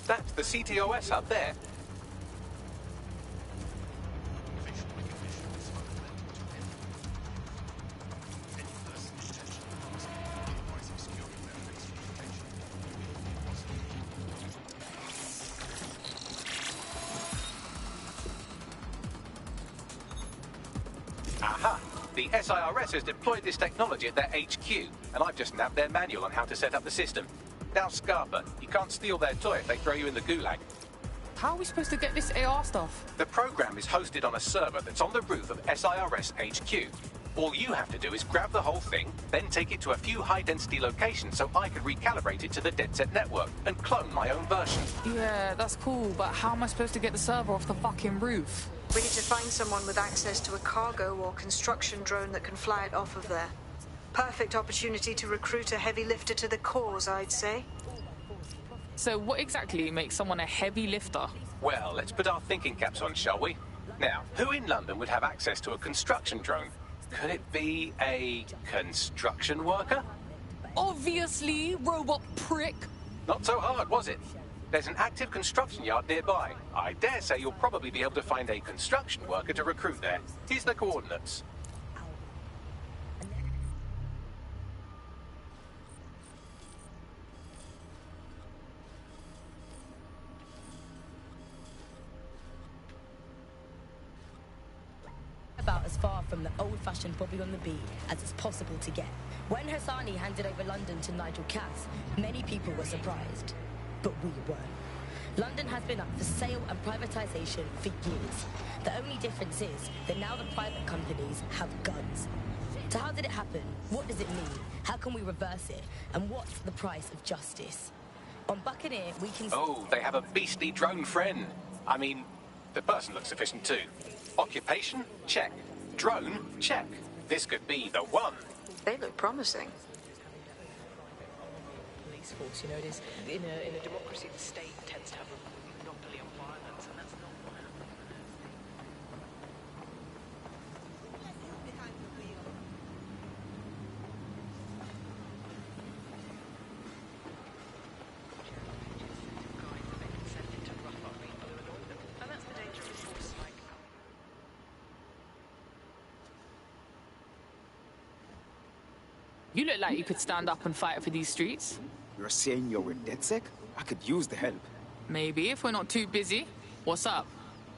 That's the CTOS up there. Aha! The SIRS has deployed this technology at their HQ, and I've just nabbed their manual on how to set up the system. Now, Scarpa, you can't steal their toy if they throw you in the gulag. How are we supposed to get this AR stuff? The program is hosted on a server that's on the roof of SIRS HQ. All you have to do is grab the whole thing, then take it to a few high-density locations so I can recalibrate it to the DedSec network and clone my own version. Yeah, that's cool, but how am I supposed to get the server off the fucking roof? We need to find someone with access to a cargo or construction drone that can fly it off of there. Perfect opportunity to recruit a heavy lifter to the cause, I'd say. So what exactly makes someone a heavy lifter? Well, let's put our thinking caps on, shall we? Now, who in London would have access to a construction drone? Could it be a construction worker? Obviously, robot prick. Not so hard, was it? There's an active construction yard nearby. I dare say you'll probably be able to find a construction worker to recruit there. Here's the coordinates. About as far from the old-fashioned Bobby on the beat as it's possible to get. When Hassani handed over London to Nigel Cass, many people were surprised, but we weren't. London has been up for sale and privatisation for years. The only difference is that now the private companies have guns. So how did it happen? What does it mean? How can we reverse it? And what's the price of justice? On Buccaneer, we can... Oh, they have a beastly drone friend. I mean, the person looks sufficient too. Occupation? Check. Drone? Check. This could be the one. They look promising. Police force, you know, it is in a democracy, the state tends to have a monopoly on violence, and that's not what happens. And that's the danger of forces like... You look like you could stand up and fight for these streets. You're saying you're with DedSec? I could use the help. Maybe, if we're not too busy. What's up?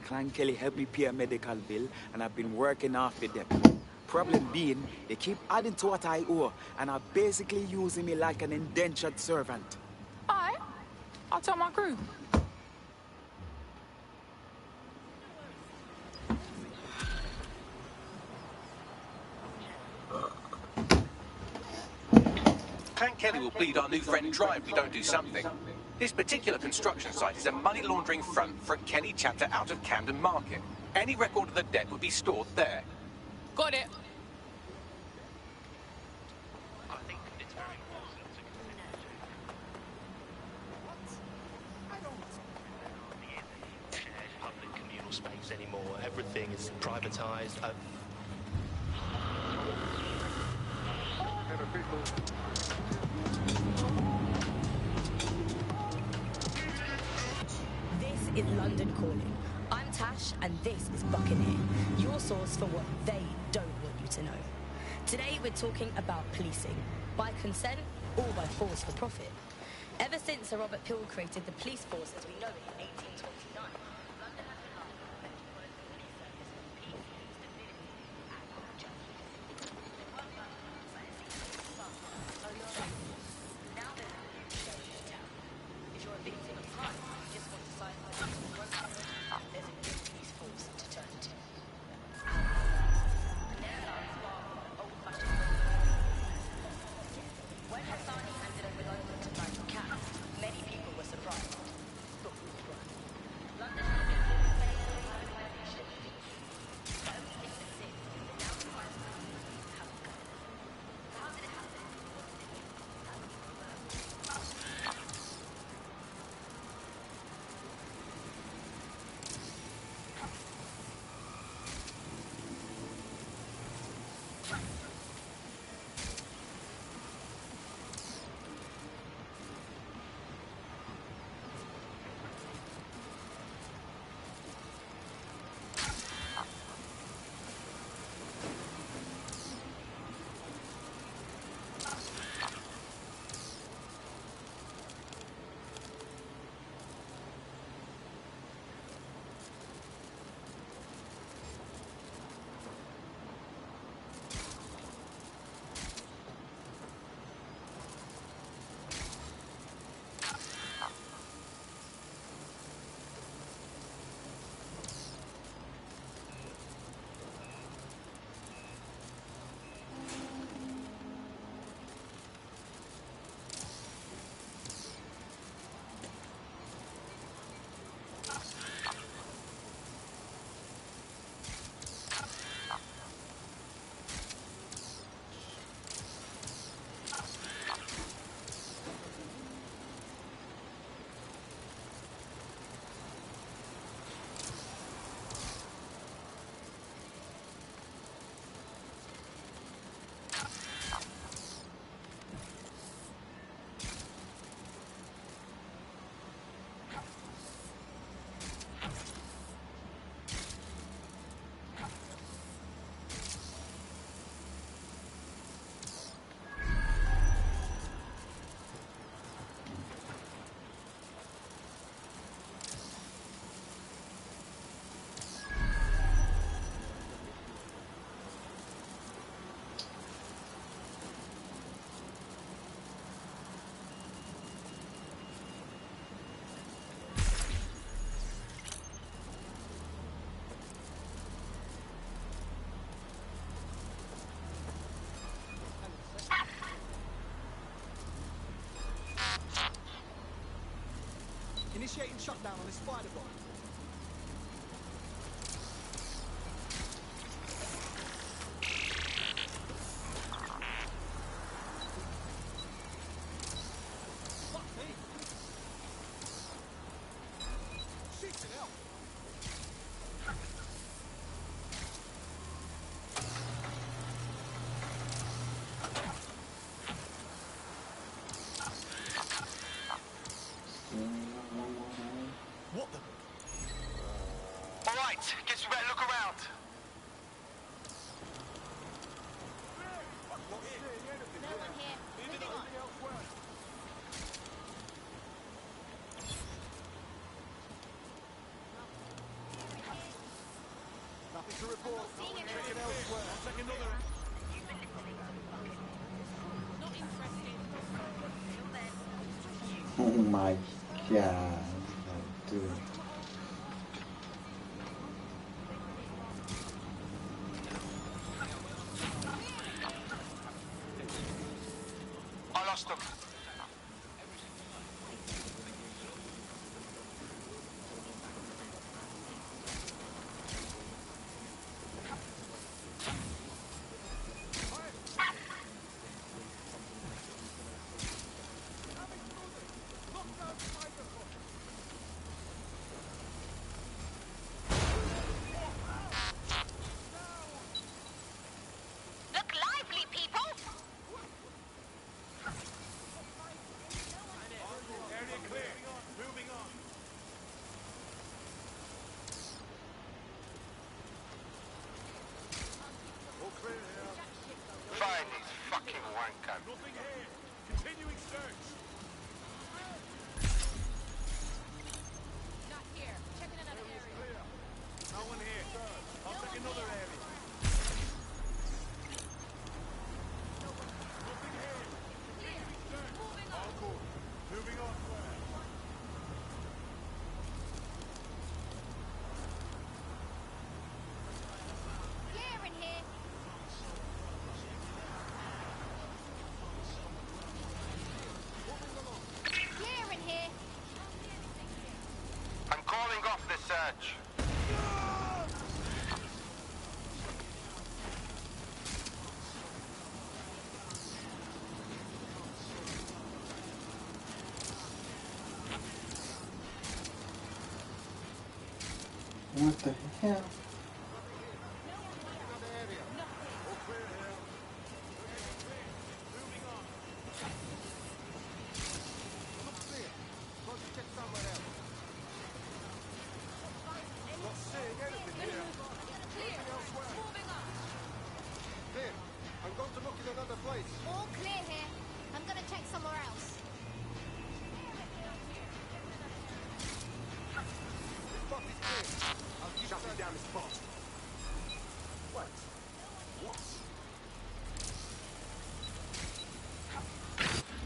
Clan Kelly helped me pay a medical bill, and I've been working off with them. Problem being, they keep adding to what I owe, and are basically using me like an indentured servant. Alright. I'll tell my crew. Clan Kelly will bleed our new friend dry if we don't do something. This particular construction site is a money laundering front for a Kenny chapter out of Camden Market. Any record of the debt would be stored there. Got it. I think it's very important to shared public communal space anymore. Everything is privatised. This is London Calling. I'm Tash, and this is Buccaneer, your source for what they don't want you to know. Today we're talking about policing, by consent or by force for profit. Ever since Sir Robert Peel created the police force as we know it in 1829, London has been up for many police service, peace, stability, and justice. They weren't perfect, but at least they were so you're right. Now there's a new show in town. If you're a victim of crime, you just want to sign up to the program, there's a new police force to turn to. When Hassani handed over London to Nigel Cass, many people were surprised. But we weren't. Initiating shutdown on this spider bomb. What the? All right, guess we better look around. No one here. Moving on. Nothing to report. Seeing anyone. Checking elsewhere. I'll take another. Not interested. Till then. Oh my god. Dude. I lost them. Look lively, people! Area clear. Moving on. All clear here. Find these fucking wankers. Nothing here. Continuing search. Not here. Checking another area. Clear. No one here. I'll take another area. Nothing here. Clear. Moving on. All good. Moving on. Clear in here. Clear in here. I'm calling off the search. What the hell? I'm going to look in another place. All clear here. I'm gonna check somewhere else. This spot is clear. I'll keep shutting down the spot. What? What?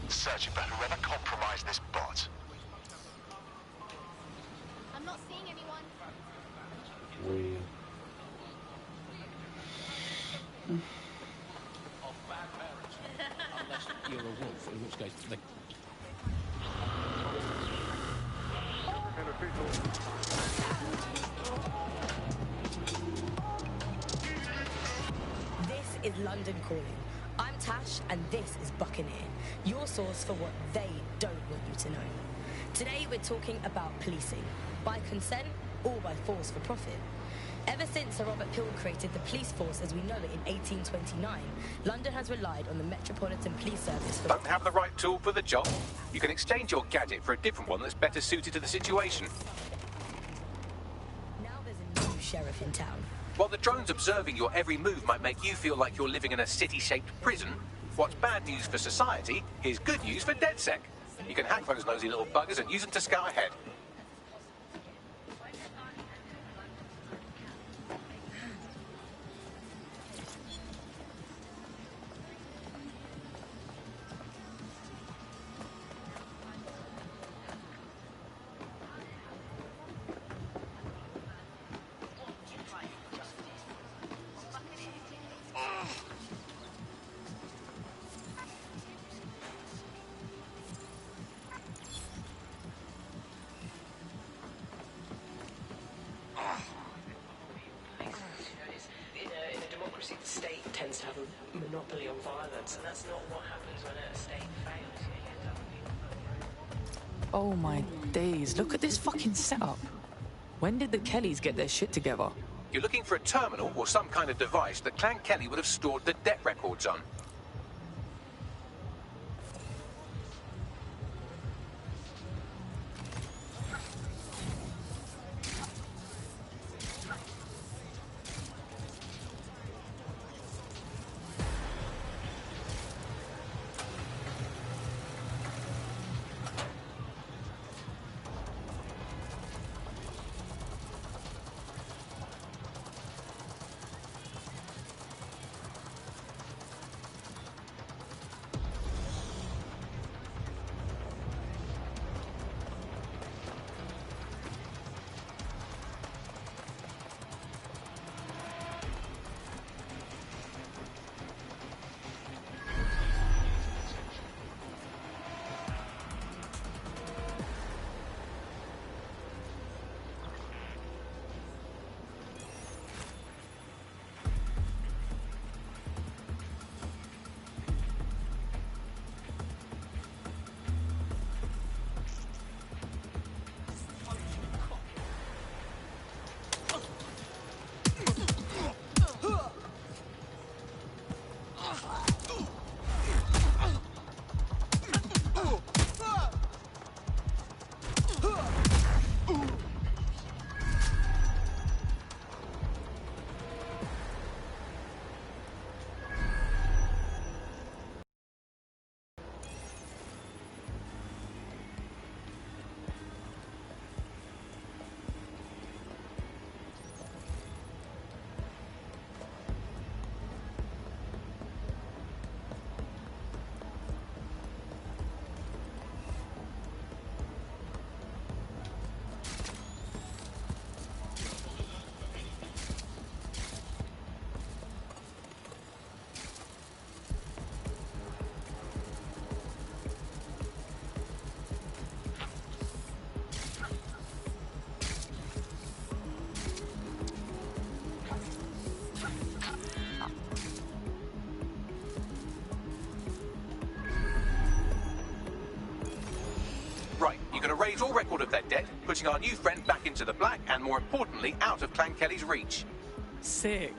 Search, you better ever compromise this bot. I'm not seeing anyone. Weird. Unless you're a wolf, in which case they... This is London Calling. I'm Tash, and this is Buccaneer, your source for what they don't want you to know. Today we're talking about policing, by consent or by force for profit. Ever since Sir Robert Peel created the police force as we know it in 1829, London has relied on the Metropolitan Police Service for... Don't have the right tool for the job? You can exchange your gadget for a different one that's better suited to the situation. Now there's a new sheriff in town. While the drones observing your every move might make you feel like you're living in a city-shaped prison, what's bad news for society is good news for DedSec. You can hack those nosy little buggers and use them to scout ahead. monopoly on violence, and that's not what happens when a state fails. You end up being... Oh my days, look at this fucking setup. When did the Kellys get their shit together? You're looking for a terminal or some kind of device that Clan Kelly would have stored the debt records on. Right, you're going to raise all record of their debt, putting our new friend back into the black, and more importantly, out of Clan Kelly's reach. Sick.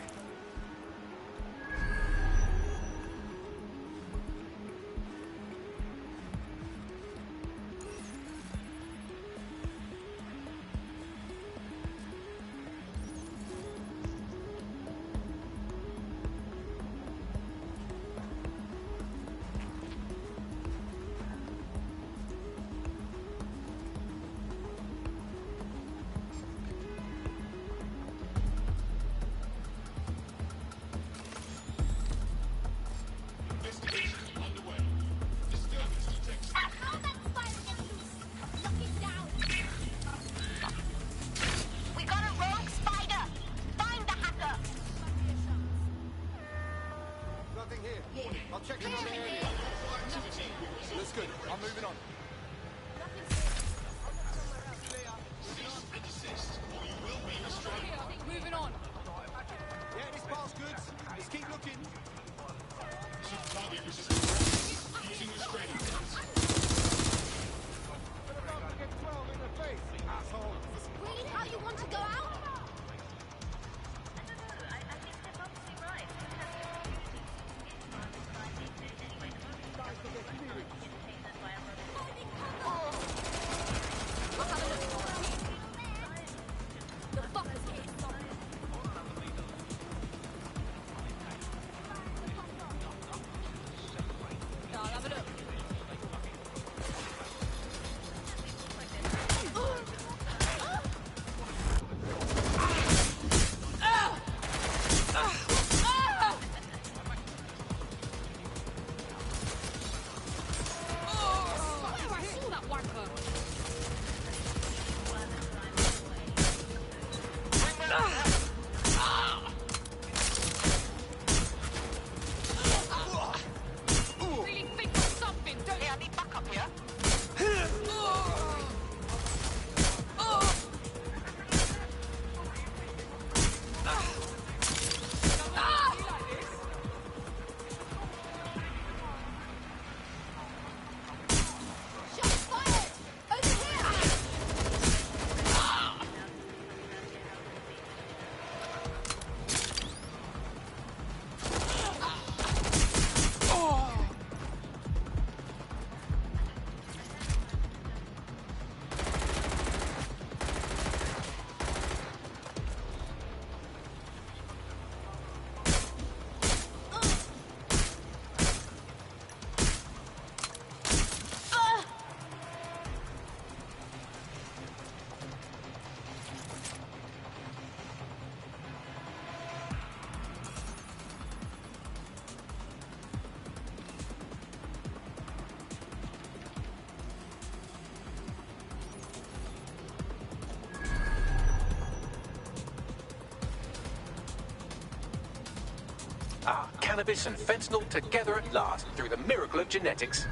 cannabis and fentanyl together at last through the miracle of genetics.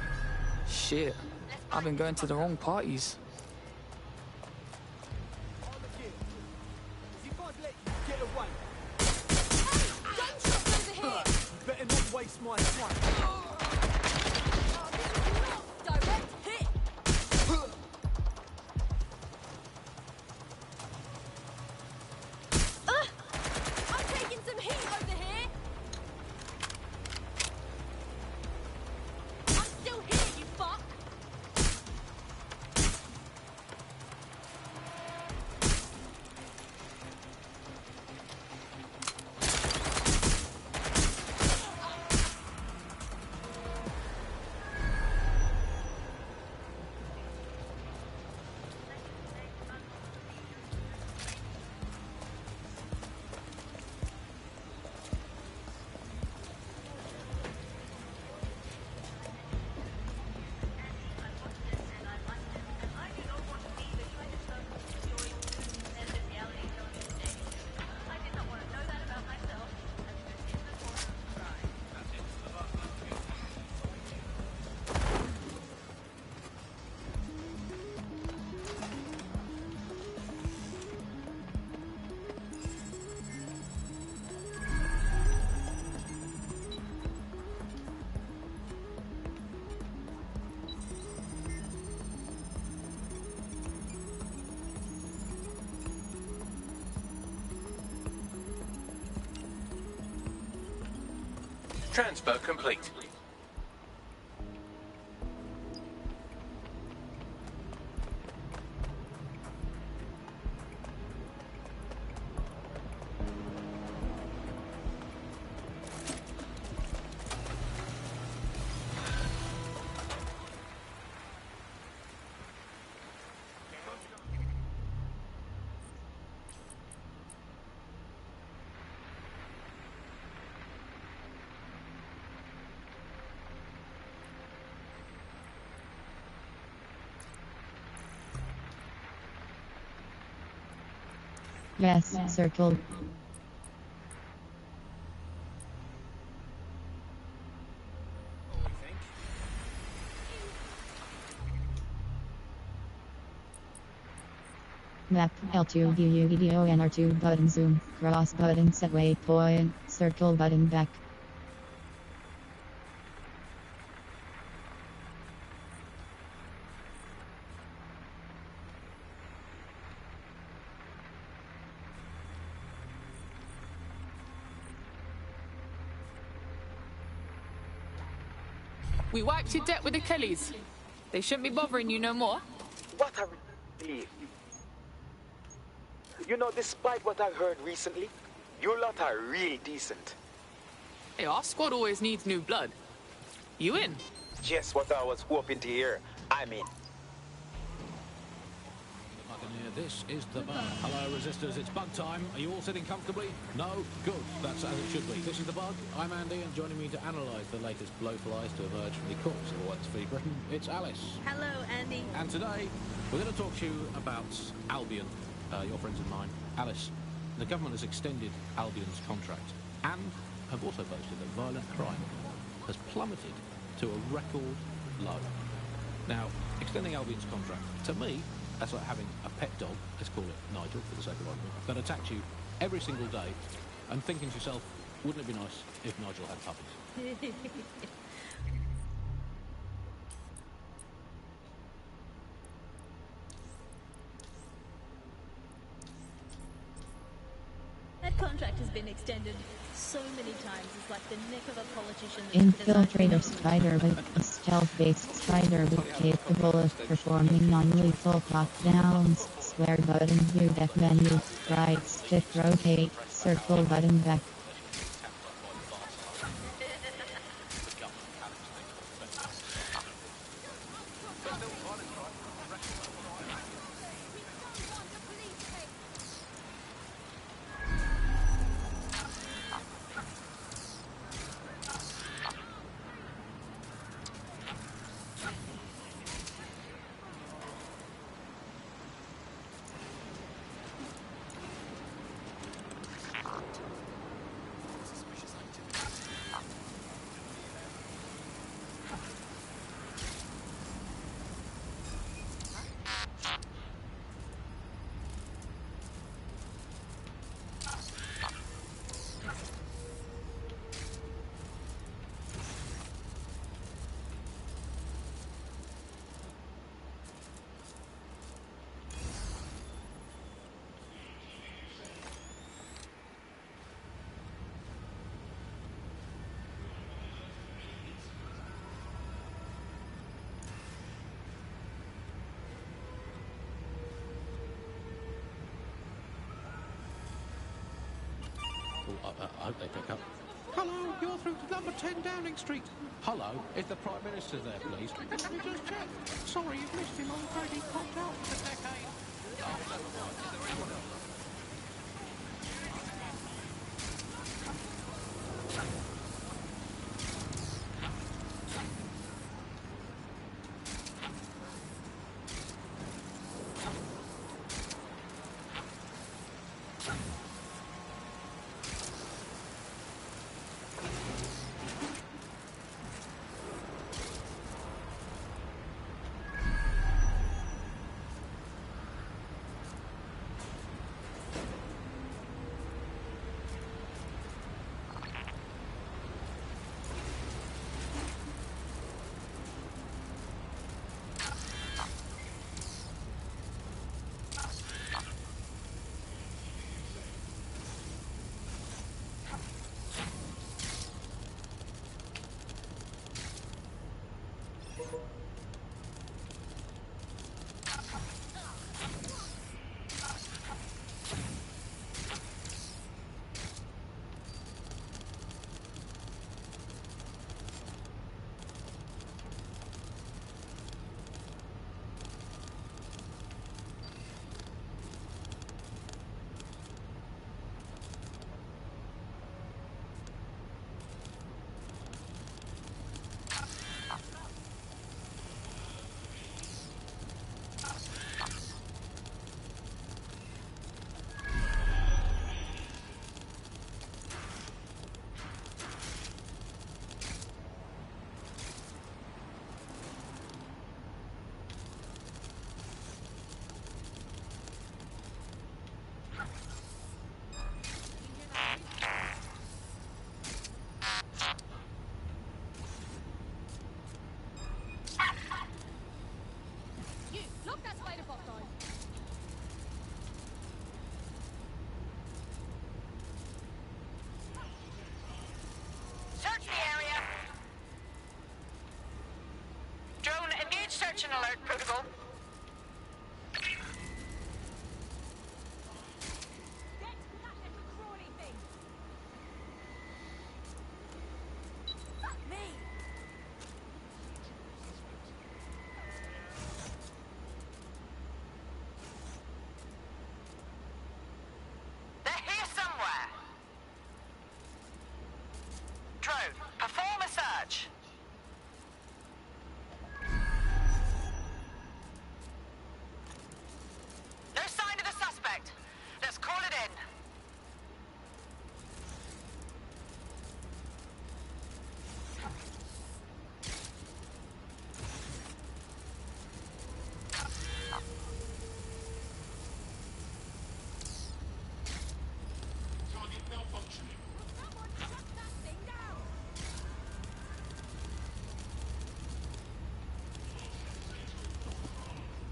Shit, I've been going to the wrong parties. Get away. Gunshots over here! Better not waste my time. Direct hit! I'm taking some heat over here! I'm still here, you fuck! Transfer complete. Yes, circle. Map L2 view video and R2 button zoom, cross button set waypoint, circle button back. We wiped your debt with the Kellys. They shouldn't be bothering you no more. What a relief. You know, despite what I heard recently, you lot are really decent. Hey, our squad always needs new blood. You in? Just what I was hoping to hear. I'm in. I can hear this is the bar. Hello, resistors. It's bug time. Are you all sitting comfortably? No? Good. That's as it should be. This is the bug. I'm Andy, and joining me to analyse the latest blowflies to emerge from the corpse of What's Free Britain, it's Alice. Hello, Andy. And today, we're going to talk to you about Albion, your friends and mine. Alice, the government has extended Albion's contract and have also posted that violent crime has plummeted to a record low. Now, extending Albion's contract, to me, that's like having a pet dog, let's call it Nigel for the sake of argument, that attacks you every single day and thinking to yourself, wouldn't it be nice if Nigel had puppies? That contract has been extended so many times. It's like the neck of a politician. Infiltrator spider with a stealth-based spider with capable of performing non-lethal knockdowns. Square button view deck menu. Right stick rotate. Circle button back. I hope they pick up. Hello, you're through to number 10 Downing Street. Hello, is the Prime Minister there, please? Let me just check. Sorry, you've missed him. I'm afraid he's popped out for the decade. Oh, never mind. Is there anyone else? Search and alert protocol. They're here somewhere. Drone, perform a search. No sign of the suspect. Let's call it in.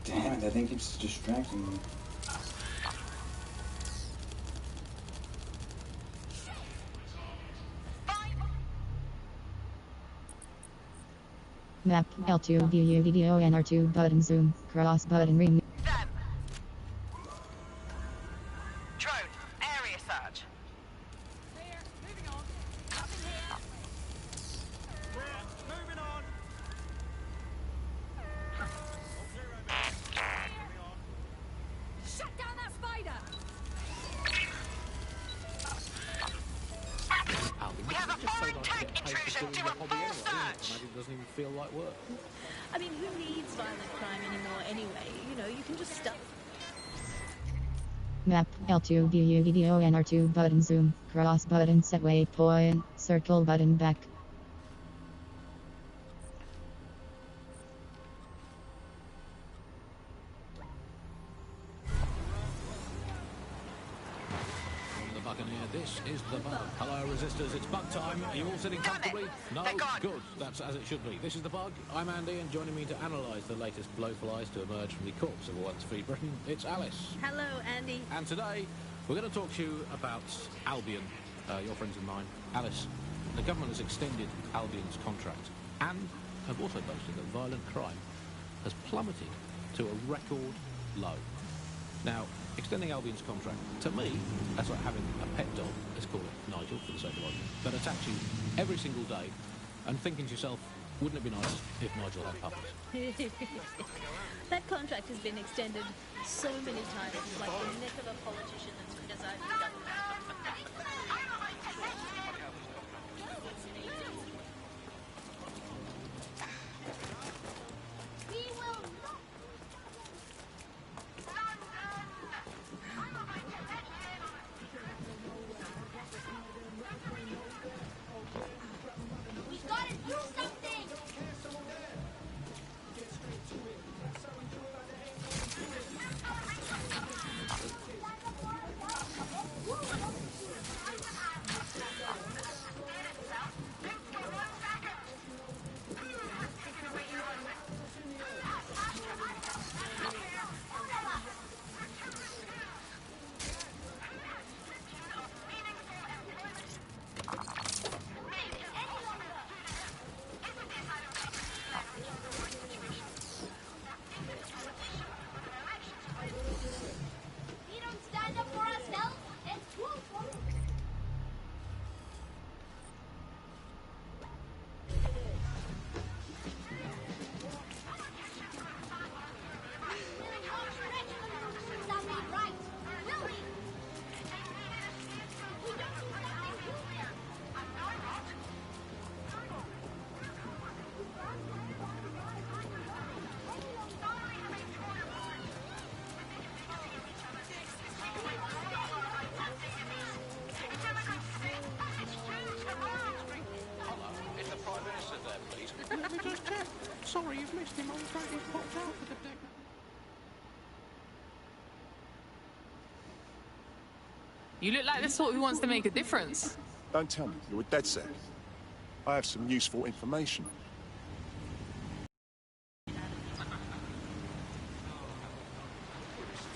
Damn it, that thing keeps distracting me. Map L2 view video and R2 button zoom cross button remove. Drone, area search. Clear, moving on. Nothing here. Clear, moving on. Shut down that spider. We have a foreign tank intrusion. Do a full search. Maybe it doesn't even feel like work. I mean, who needs violent crime anymore anyway? You know, you can just stuff. Map L2 view video and R2 button zoom cross button set waypoint circle button back. The Buccaneer, this is the bug. Hello, resistors, it's bug time. Are you all sitting comfortably? No? Good, that's as it should be. This is the bug. I'm Andy, and joining me to analyse the latest blowflies to emerge from the corpse of a once-free Britain, it's Alice. Hello, Andy. And today, we're going to talk to you about Albion, your friends and mine. Alice, the government has extended Albion's contract and have also boasted that violent crime has plummeted to a record low. Now, extending Albion's contract, to me, that's like having a pet dog, let's call it Nigel for the sake of argument, that attacks you every single day and thinking to yourself, wouldn't it be nice if Nigel had puppies? That contract has been extended so many times. It's like the neck of a politician that's criticized the government. Sorry, you've missed him. I'm afraid he's popped out for the day. You look like the sort who wants to make a difference. Don't tell me you're with DedSec. I have some useful information.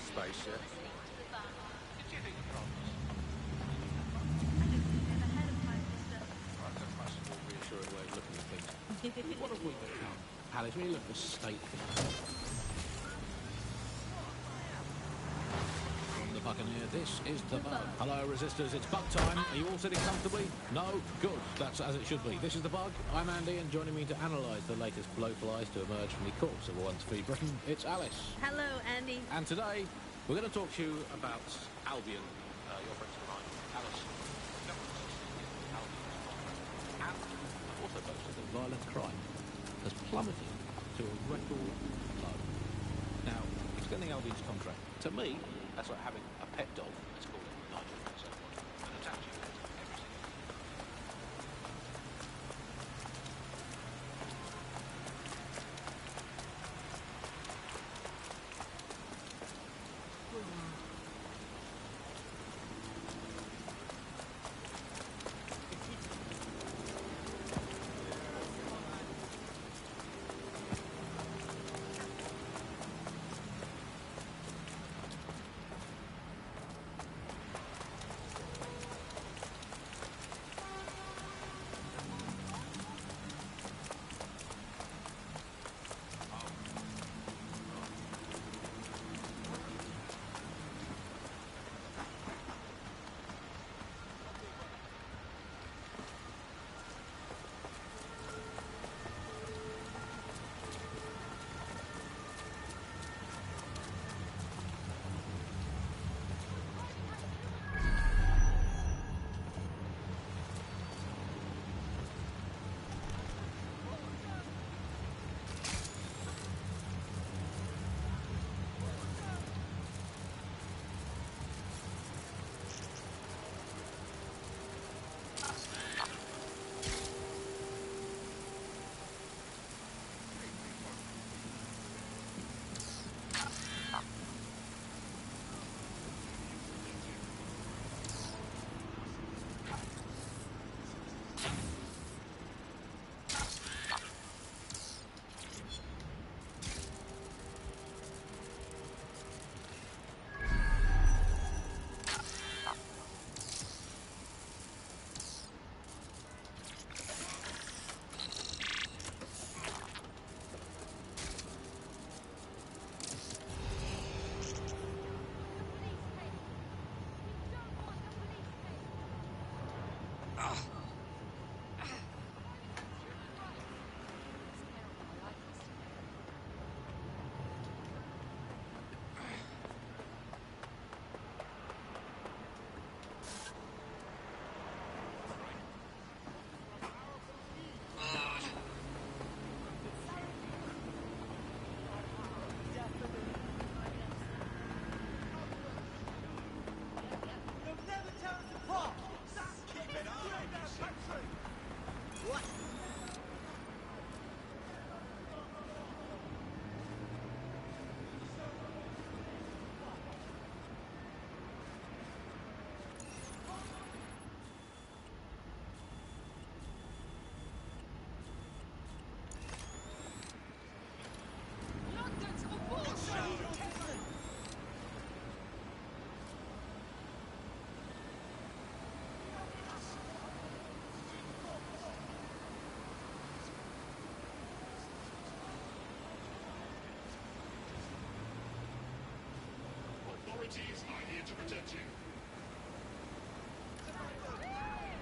Space, yeah. What have we become? Alice, we look at the state from the Buccaneer, this is the Bug. Hello, Resistors, it's Bug time. Are you all sitting comfortably? No? Good. That's as it should be. This is the Bug. I'm Andy, and joining me to analyse the latest blowflies to emerge from the corpse of a once free Britain, it's Alice. Hello, Andy. And today, we're going to talk to you about Albion, your friends of mine, Alice. And I've also posted that violent crime has plummeted to a record low. Now, extending Albion's contract, to me, that's like having a pet dog, let's call it Nigel for the sake of argument, that attacks you every single day.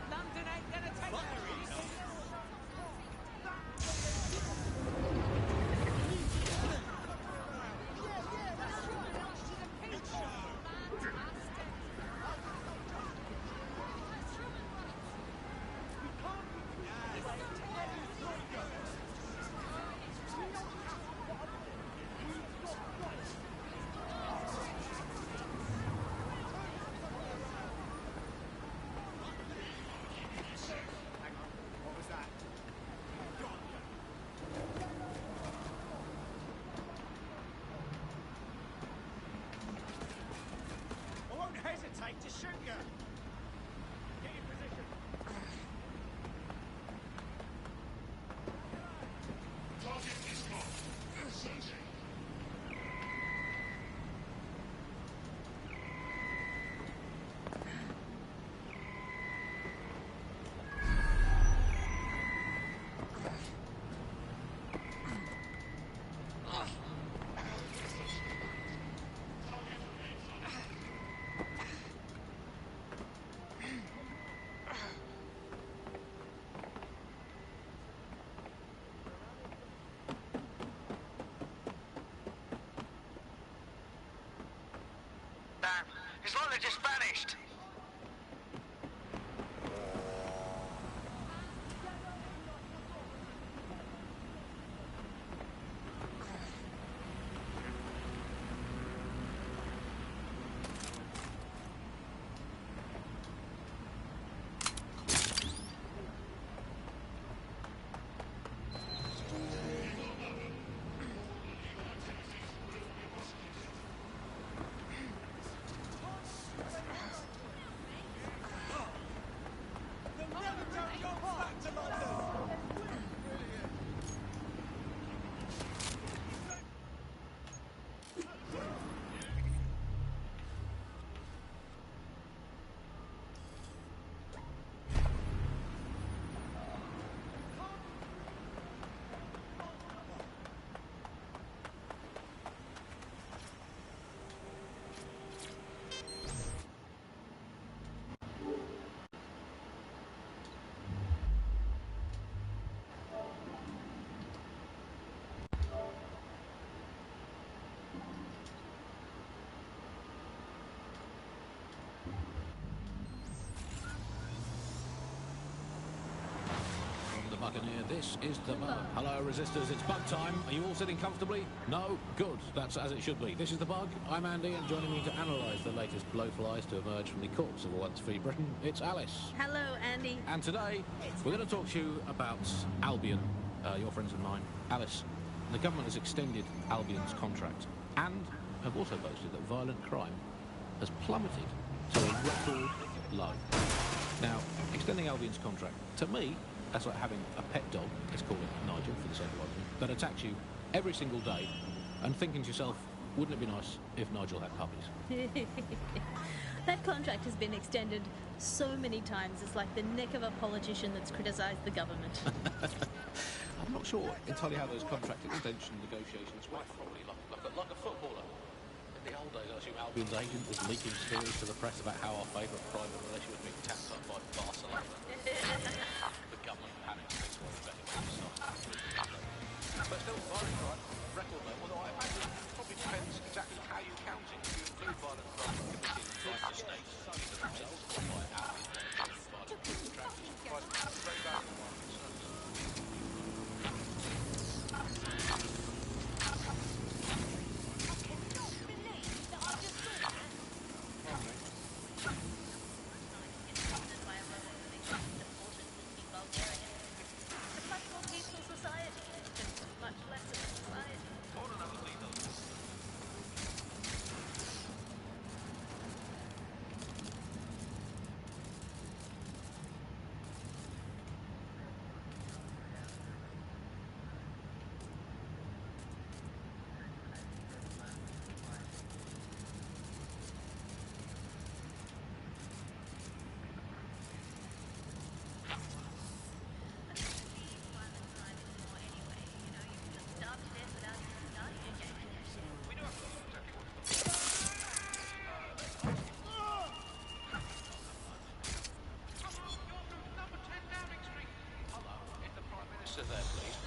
London ain't gonna take very easy. I won't hesitate to shoot you. Get in position. Target is marked. Searching. Damn, it's like they just vanished. Buccaneer, this is the Bug. Hello, Resistors, it's Bug time. Are you all sitting comfortably? No? Good. That's as it should be. This is the Bug. I'm Andy, and joining me to analyse the latest blowflies to emerge from the corpse of a once-free Britain, it's Alice. Hello, Andy. And today, we're going to talk to you about Albion, your friends and mine. Alice, the government has extended Albion's contract and have also boasted that violent crime has plummeted to a record low. Now, extending Albion's contract, to me, that's like having a pet dog, let's call it Nigel for the sake of argument, that attacks you every single day and thinking to yourself, wouldn't it be nice if Nigel had puppies? That contract has been extended so many times, it's like the neck of a politician that's criticised the government. I'm not sure entirely how those contract extension negotiations work, probably like a footballer. In the old days, I assume Albion's agent was leaking stories to the press about how our favourite private relation was being tapped up by Barcelona. The government panicked and exploited better but still, violent crime, record low, although I imagine it probably depends exactly how you count it. If you include violent crime committed by the state, either themselves or by Albion, violent contractors, violent very bad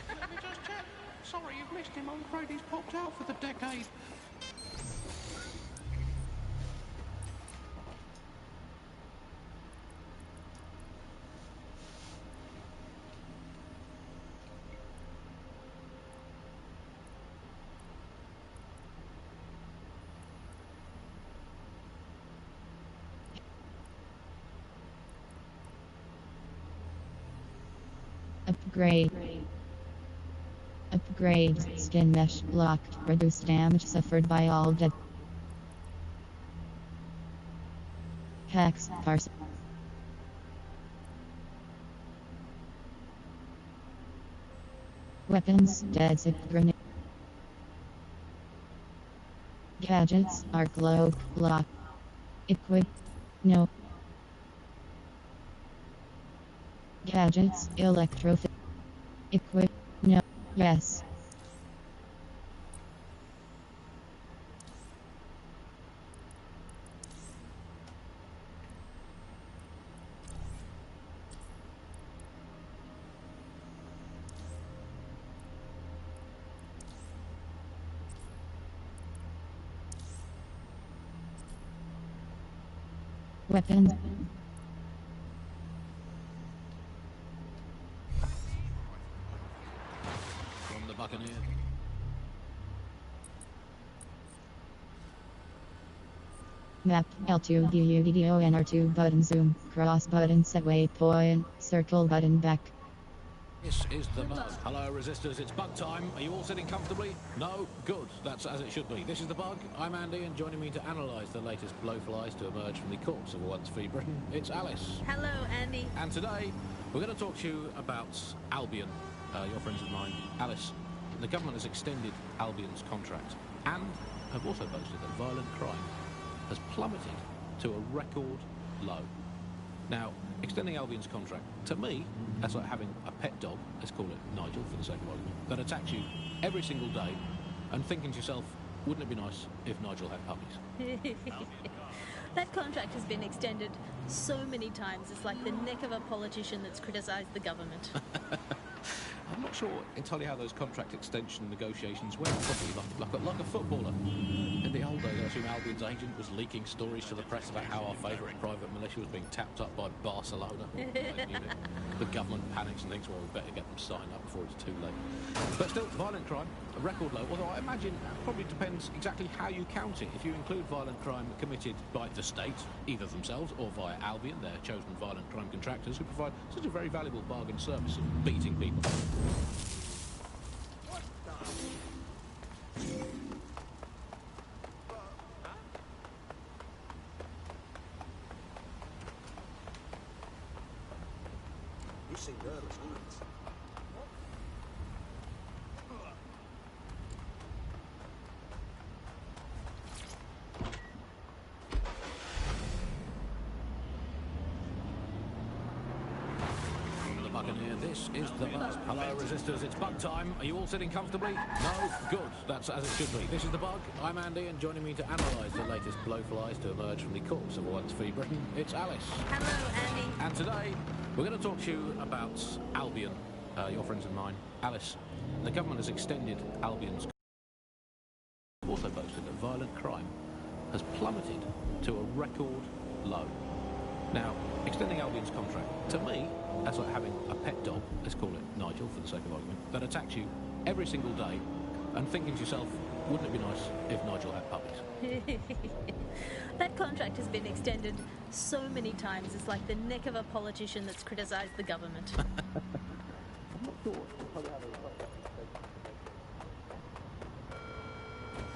Let me just check. Sorry, you've missed him. I'm afraid he's popped out for the decade. Upgrade. Upgrade. Skin mesh blocked. Reduce damage suffered by all dead. Hex parse. Weapons. Dead sick grenade. Gadgets. Arc globe. Block. Equip. No. Gadgets. Electro. Equip. No. Yes. Weapons. From the Buccaneer. Map L2 DUDDO and R2 button zoom. Cross button set waypoint. Circle button back. This is the bug. Hello, resistors. It's bug time. Are you all sitting comfortably? No? Good. That's as it should be. This is the bug. I'm Andy, and joining me to analyse the latest blowflies to emerge from the corpse of a once-free Britain, it's Alice. Hello, Andy. And today, we're going to talk to you about Albion. Your friends of mine, Alice. The government has extended Albion's contract and have also boasted that violent crime has plummeted to a record low. Now, extending Albion's contract, to me, that's like having a pet dog, let's call it Nigel for the sake of argument, that attacks you every single day and thinking to yourself, wouldn't it be nice if Nigel had puppies? That contract has been extended so many times, it's like the neck of a politician that's criticised the government. I'm not sure entirely how those contract extension negotiations went, probably like a footballer. In the old days, I assume Albion's agent was leaking stories to the press about how our favourite private militia was being tapped up by Barcelona. The government panics and thinks, well, we better get them signed up before it's too late. But still, violent crime, a record low, although I imagine it probably depends exactly how you count it. If you include violent crime committed by the state, either themselves or via Albion, their chosen violent crime contractors who provide such a very valuable bargain service of beating people. You seem nervous, don't you? From the Buccaneer, this is the bug. Hello, resistors. It's bug time. Are you all sitting comfortably? No? Good. That's as it should be. This is the bug. I'm Andy, and joining me to analyse the latest blowflies to emerge from the corpse of a once-free Britain, it's Alice. Hello, Andy. And today, we're going to talk to you about Albion. Your friends of mine, Alice. The government has extended Albion's. Also boasted that violent crime has plummeted to a record low. Now, extending Albion's contract, to me, that's like having a pet dog, let's call it Nigel for the sake of argument, that attacks you every single day and thinking to yourself, wouldn't it be nice if Nigel had puppies? That contract has been extended so many times, it's like the neck of a politician that's criticised the government. I'm not sure.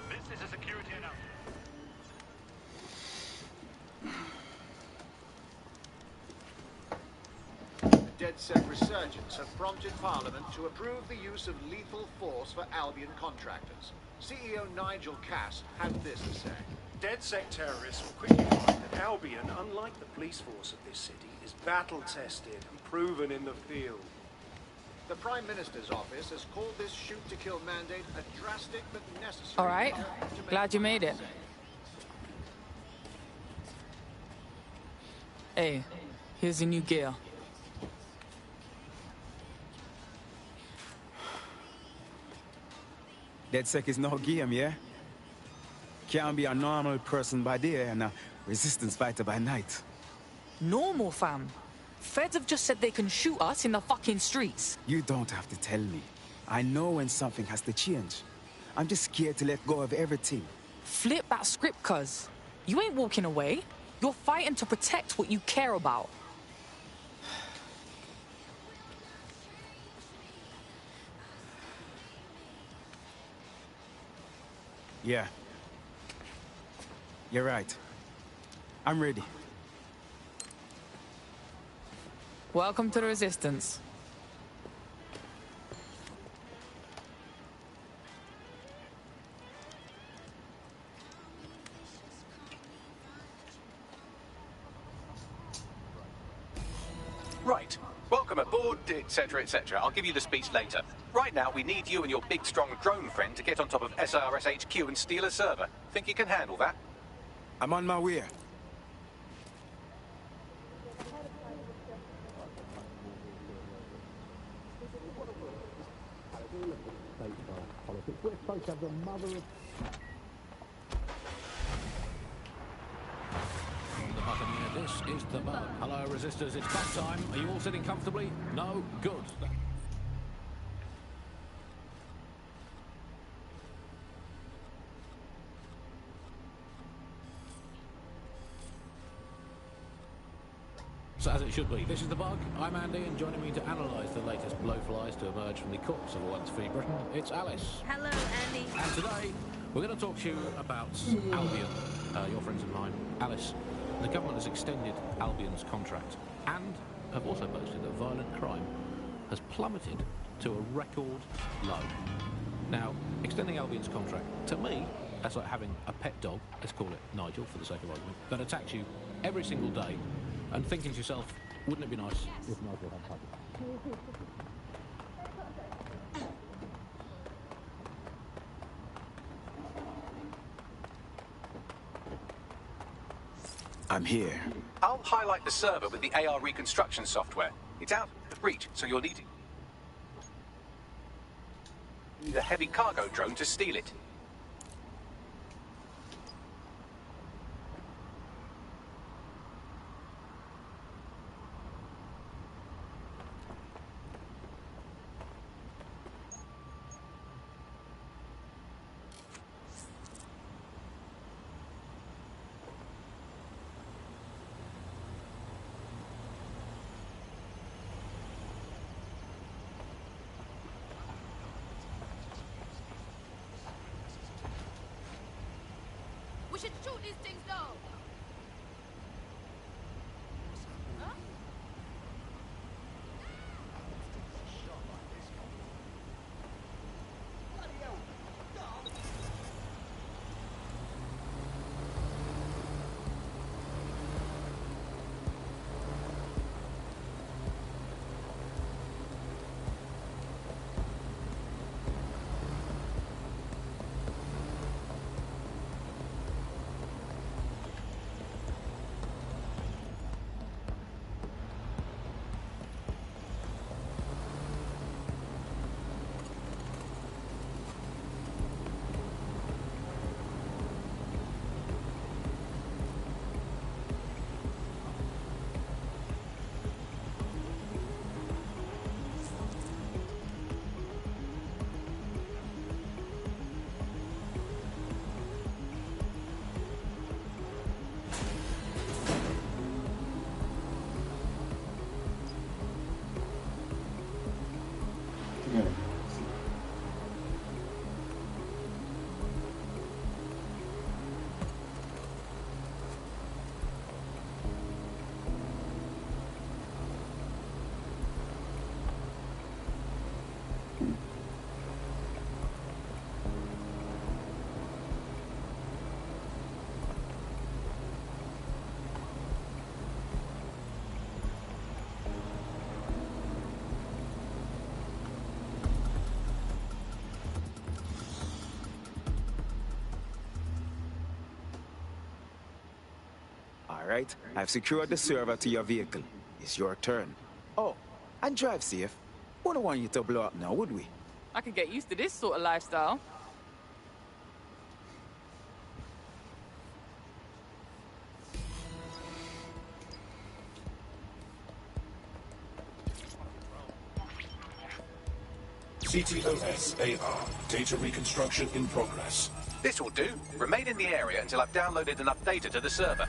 This is a security announcement. DedSec resurgence have prompted Parliament to approve the use of lethal force for Albion contractors. CEO Nigel Cass had this to say. DedSec terrorists will quickly find that Albion, unlike the police force of this city, is battle-tested and proven in the field. The Prime Minister's office has called this shoot-to-kill mandate a drastic but necessary... All right. Glad you made it. Hey, here's your new gear. DedSec is no game, yeah? Can't be a normal person by day and a resistance fighter by night. Normal, fam. Feds have just said they can shoot us in the fucking streets. You don't have to tell me. I know when something has to change. I'm just scared to let go of everything. Flip that script, cuz. You ain't walking away. You're fighting to protect what you care about. Yeah. You're right. I'm ready. Welcome to the Resistance. Right. Welcome aboard, etc., etc. I'll give you the speech later. Right now, we need you and your big, strong drone friend to get on top of SRS HQ and steal a server. Think you can handle that? I'm on my way. We're supposed to have the mother of... The Buccaneer, this is the bug. Hello, resistors, it's bug time. Are you all sitting comfortably? No? Good. So as it should be. This is The Bug. I'm Andy, and joining me to analyse the latest blowflies to emerge from the corpse of a once free Britain, it's Alice. Hello, Andy. And today, we're going to talk to you about Albion, your friends of mine. Alice, the government has extended Albion's contract and have also boasted that violent crime has plummeted to a record low. Now, extending Albion's contract, to me, that's like having a pet dog, let's call it Nigel for the sake of argument, that attacks you every single day and thinking to yourself, wouldn't it be nice if Nigel had puppies? I'm here. I'll highlight the server with the AR reconstruction software. It's out of reach, so you'll need a heavy cargo drone to steal it. We should shoot these things down. Huh? Alright, I've secured the server to your vehicle. It's your turn. Oh, and drive safe. Wouldn't want you to blow up now, would we? I could get used to this sort of lifestyle. CTOS-AR. Data reconstruction in progress. This will do. Remain in the area until I've downloaded enough data to the server.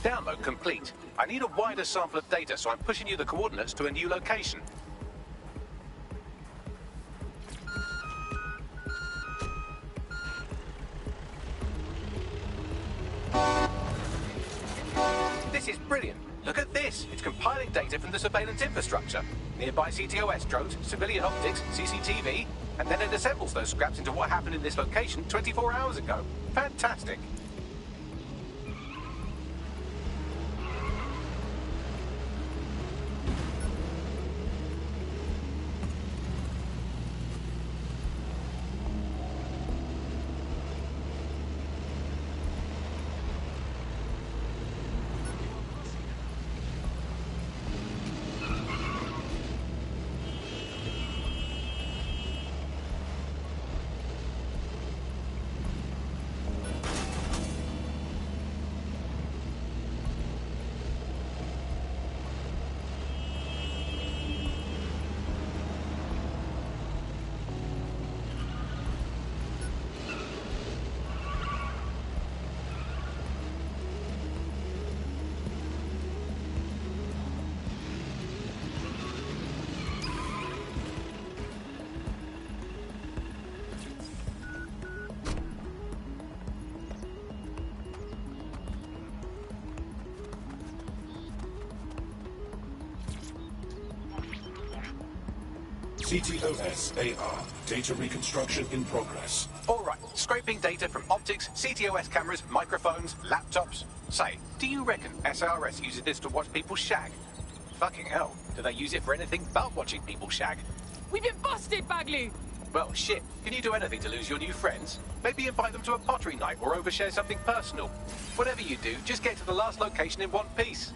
Download complete. I need a wider sample of data, so I'm pushing you the coordinates to a new location. This is brilliant. Look at this. It's compiling data from the surveillance infrastructure. Nearby CTOS drones, civilian optics, CCTV, and then it assembles those scraps into what happened in this location 24 hours ago. Fantastic. CTOS-AR. Data reconstruction in progress. All right, scraping data from optics, CTOS cameras, microphones, laptops. Say, do you reckon SRS uses this to watch people shag? Fucking hell, do they use it for anything but watching people shag? We've been busted, Bagley! Well, shit, can you do anything to lose your new friends? Maybe invite them to a pottery night or overshare something personal. Whatever you do, just get to the last location in one piece.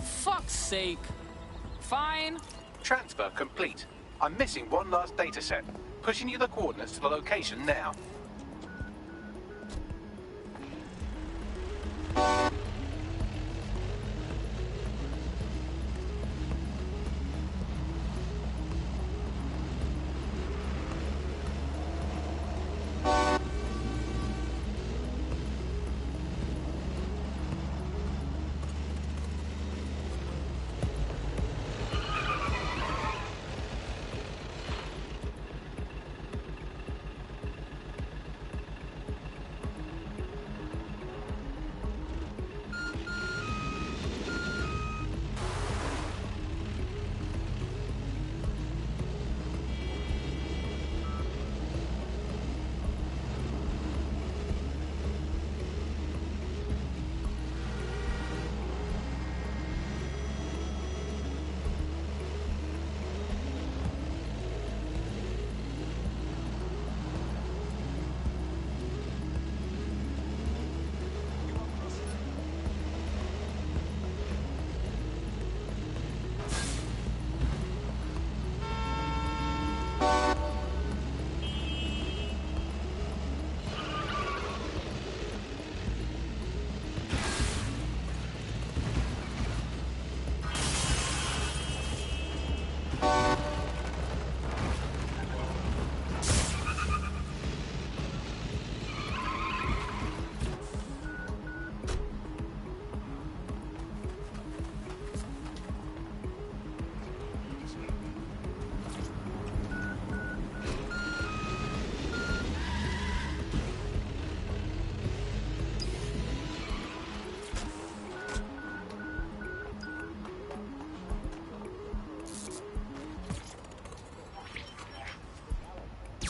Fuck's sake. Fine. Transfer complete. I'm missing one last data set. Pushing you the coordinates to the location now.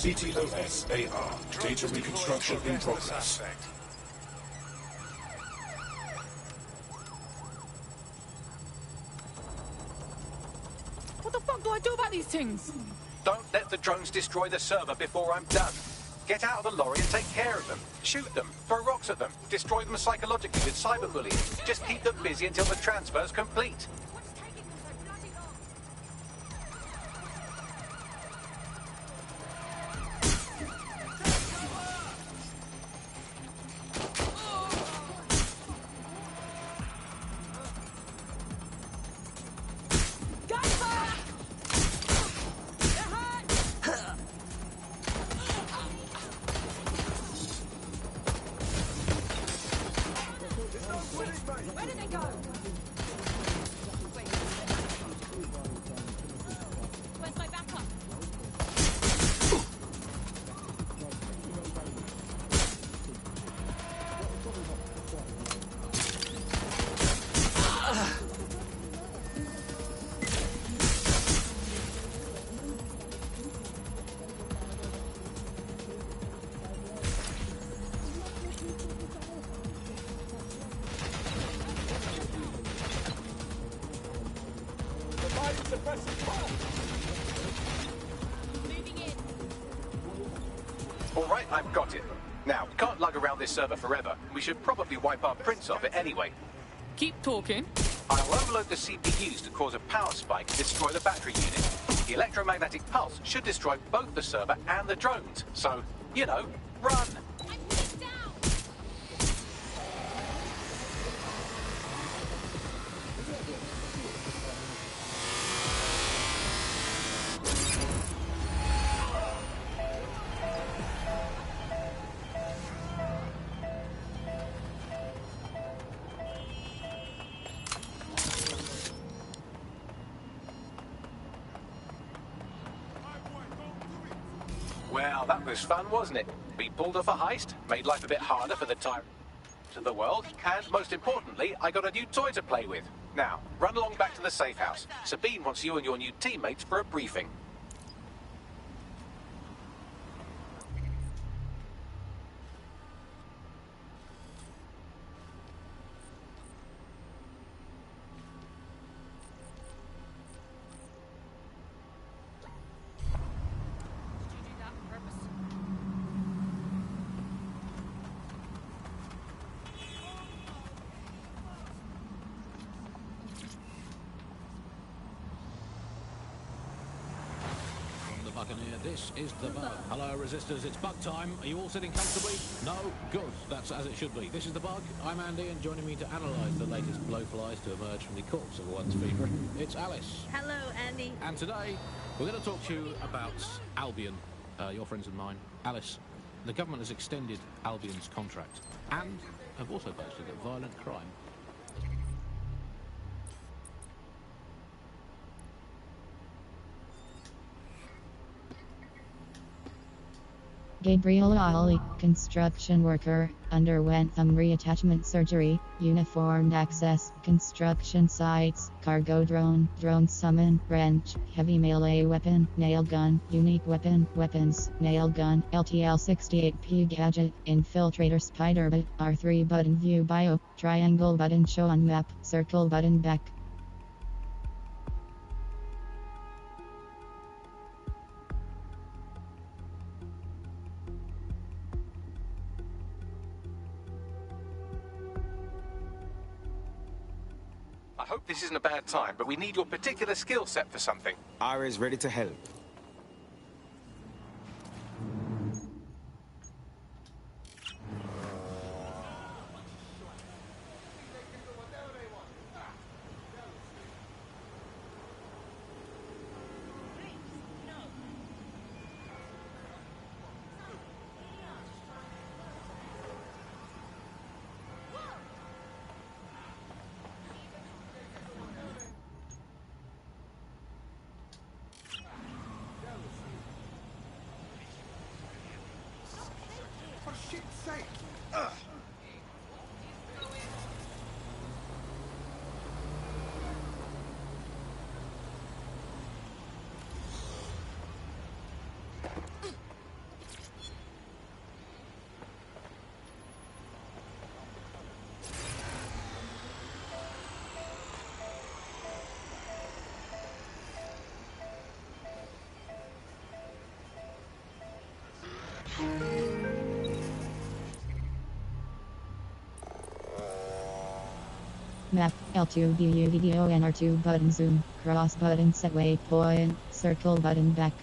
CTOS-AR. Data reconstruction in progress. What the fuck do I do about these things? Don't let the drones destroy the server before I'm done. Get out of the lorry and take care of them. Shoot them, throw rocks at them, destroy them psychologically with cyberbullying. Just keep them busy until the transfer's complete. Where did they go? Where's my backup? All right, I've got it. Now, we can't lug around this server forever. We should probably wipe our prints off it anyway. Keep talking. I'll overload the CPUs to cause a power spike and destroy the battery unit. The electromagnetic pulse should destroy both the server and the drones. So, you know, run! Well, that was fun, wasn't it? We pulled off a heist, made life a bit harder for the tyrants of the world, and most importantly, I got a new toy to play with. Now, run along back to the safe house. Sabine wants you and your new teammates for a briefing. Buccaneer, this is the bug. Hello, resistors, it's bug time. Are you all sitting comfortably? No? Good. That's as it should be. This is the bug. I'm Andy, and joining me to analyse the latest blowflies to emerge from the corpse of one's fever, it's Alice. Hello, Andy. And today, we're going to talk to you about Albion, your friends and mine. Alice, the government has extended Albion's contract and have also boasted that violent crime Gabriel Ali, construction worker, underwent thumb reattachment surgery, uniformed access, construction sites, cargo drone, drone summon, wrench, heavy melee weapon, nail gun, unique weapon, weapons, nail gun, LTL-68P gadget, infiltrator spider bit, R3 button view bio, triangle button show on map, circle button back. I hope this isn't a bad time, but we need your particular skill set for something. R is ready to help. For shit's sake! Ugh. Map, L2 view video and R2 button zoom, cross button set waypoint, circle button back.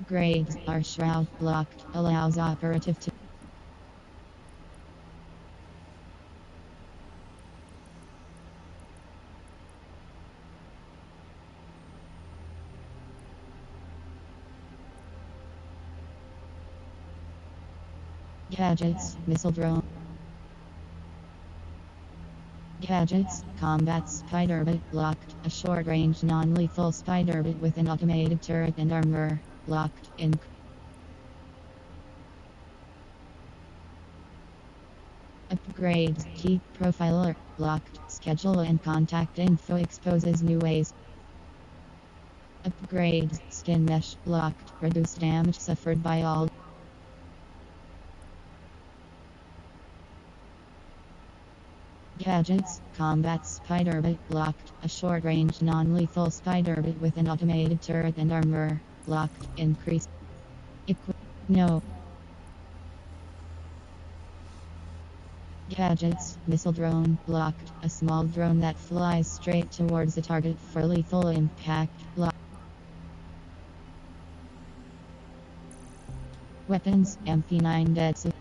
Upgrades are shroud locked, allows operative to gadgets, missile drone. Gadgets, combat spider bit locked, a short-range non-lethal spider bit with an automated turret and armor, locked in. Upgrades, key profiler, locked, schedule and contact info exposes new ways. Upgrades, skin mesh, locked, reduce damage suffered by all. Gadgets, combat spider bit locked, a short-range non-lethal spider bit with an automated turret and armor, locked, increase. No. Gadgets, missile drone, locked, a small drone that flies straight towards the target for lethal impact, locked. Weapons, MP9 Detsu.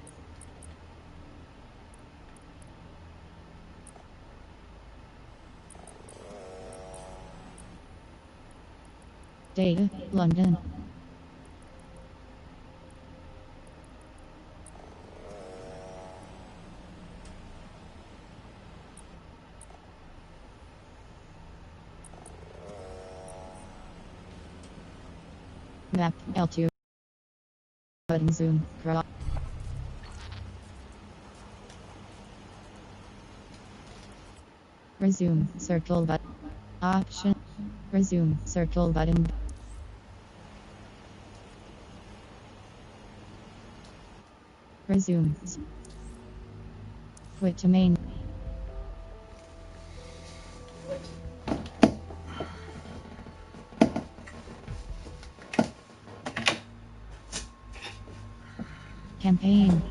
Data, London. Map, L2. Button zoom, crop. Resume, circle button. Option. Resume, circle button. Resume. Quit to main. Campaign.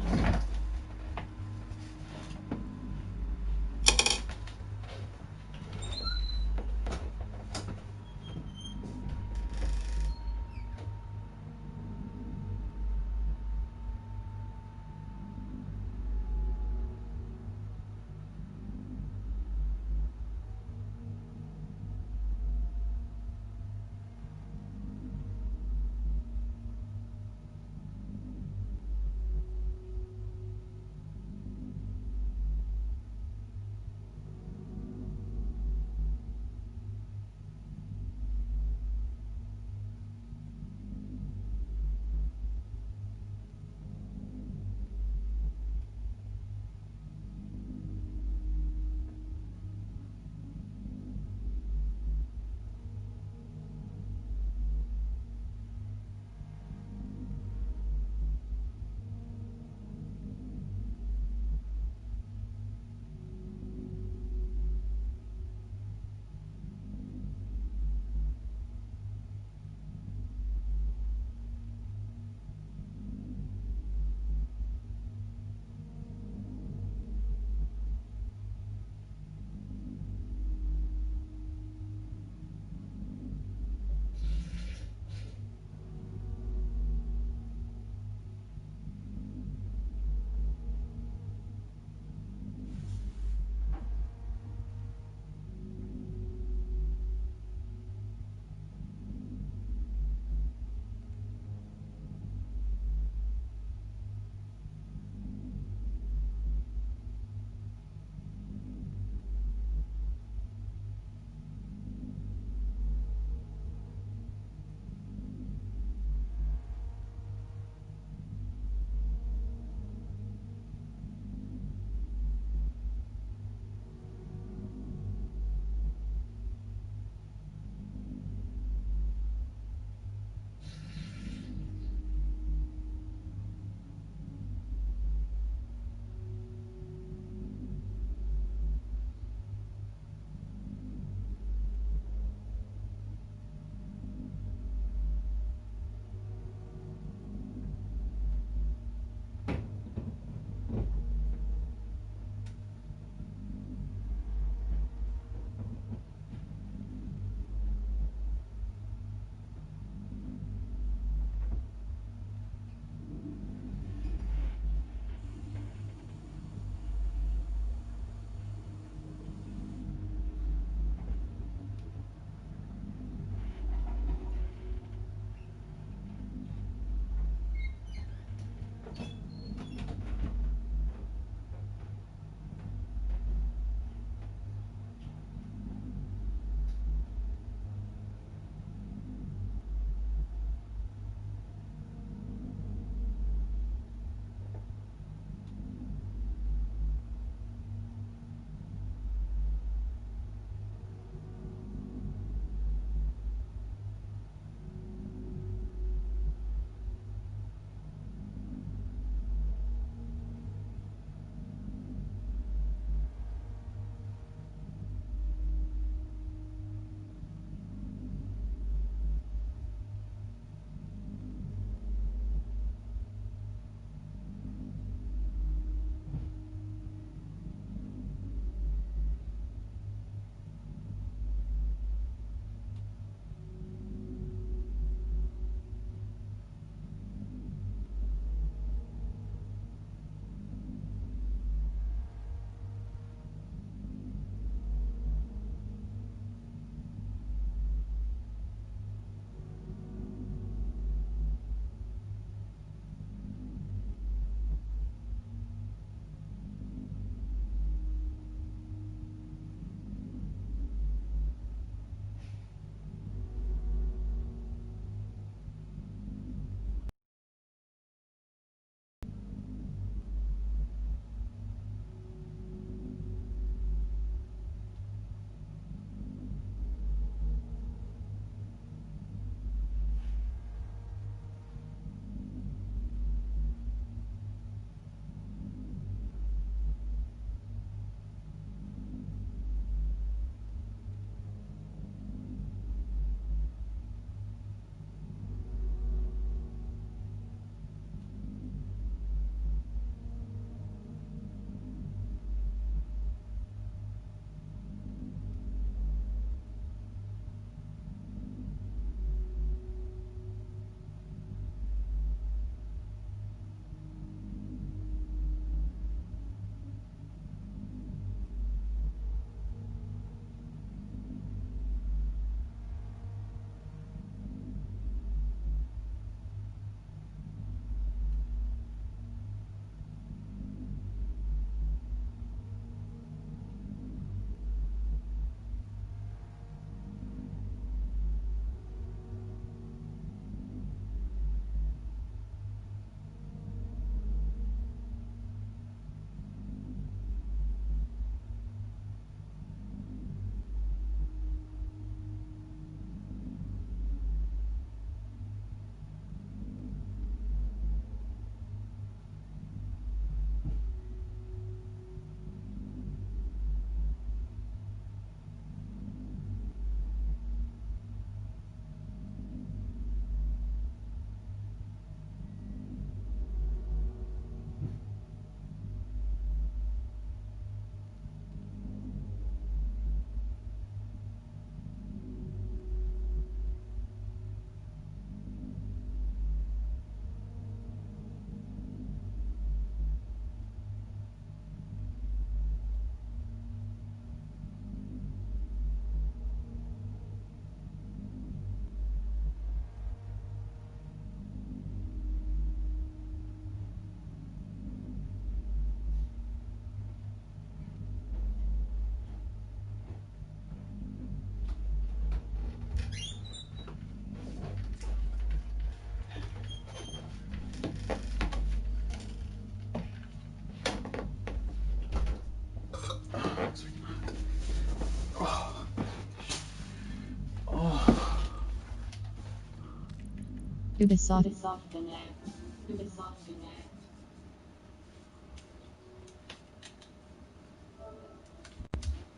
Ubisoft.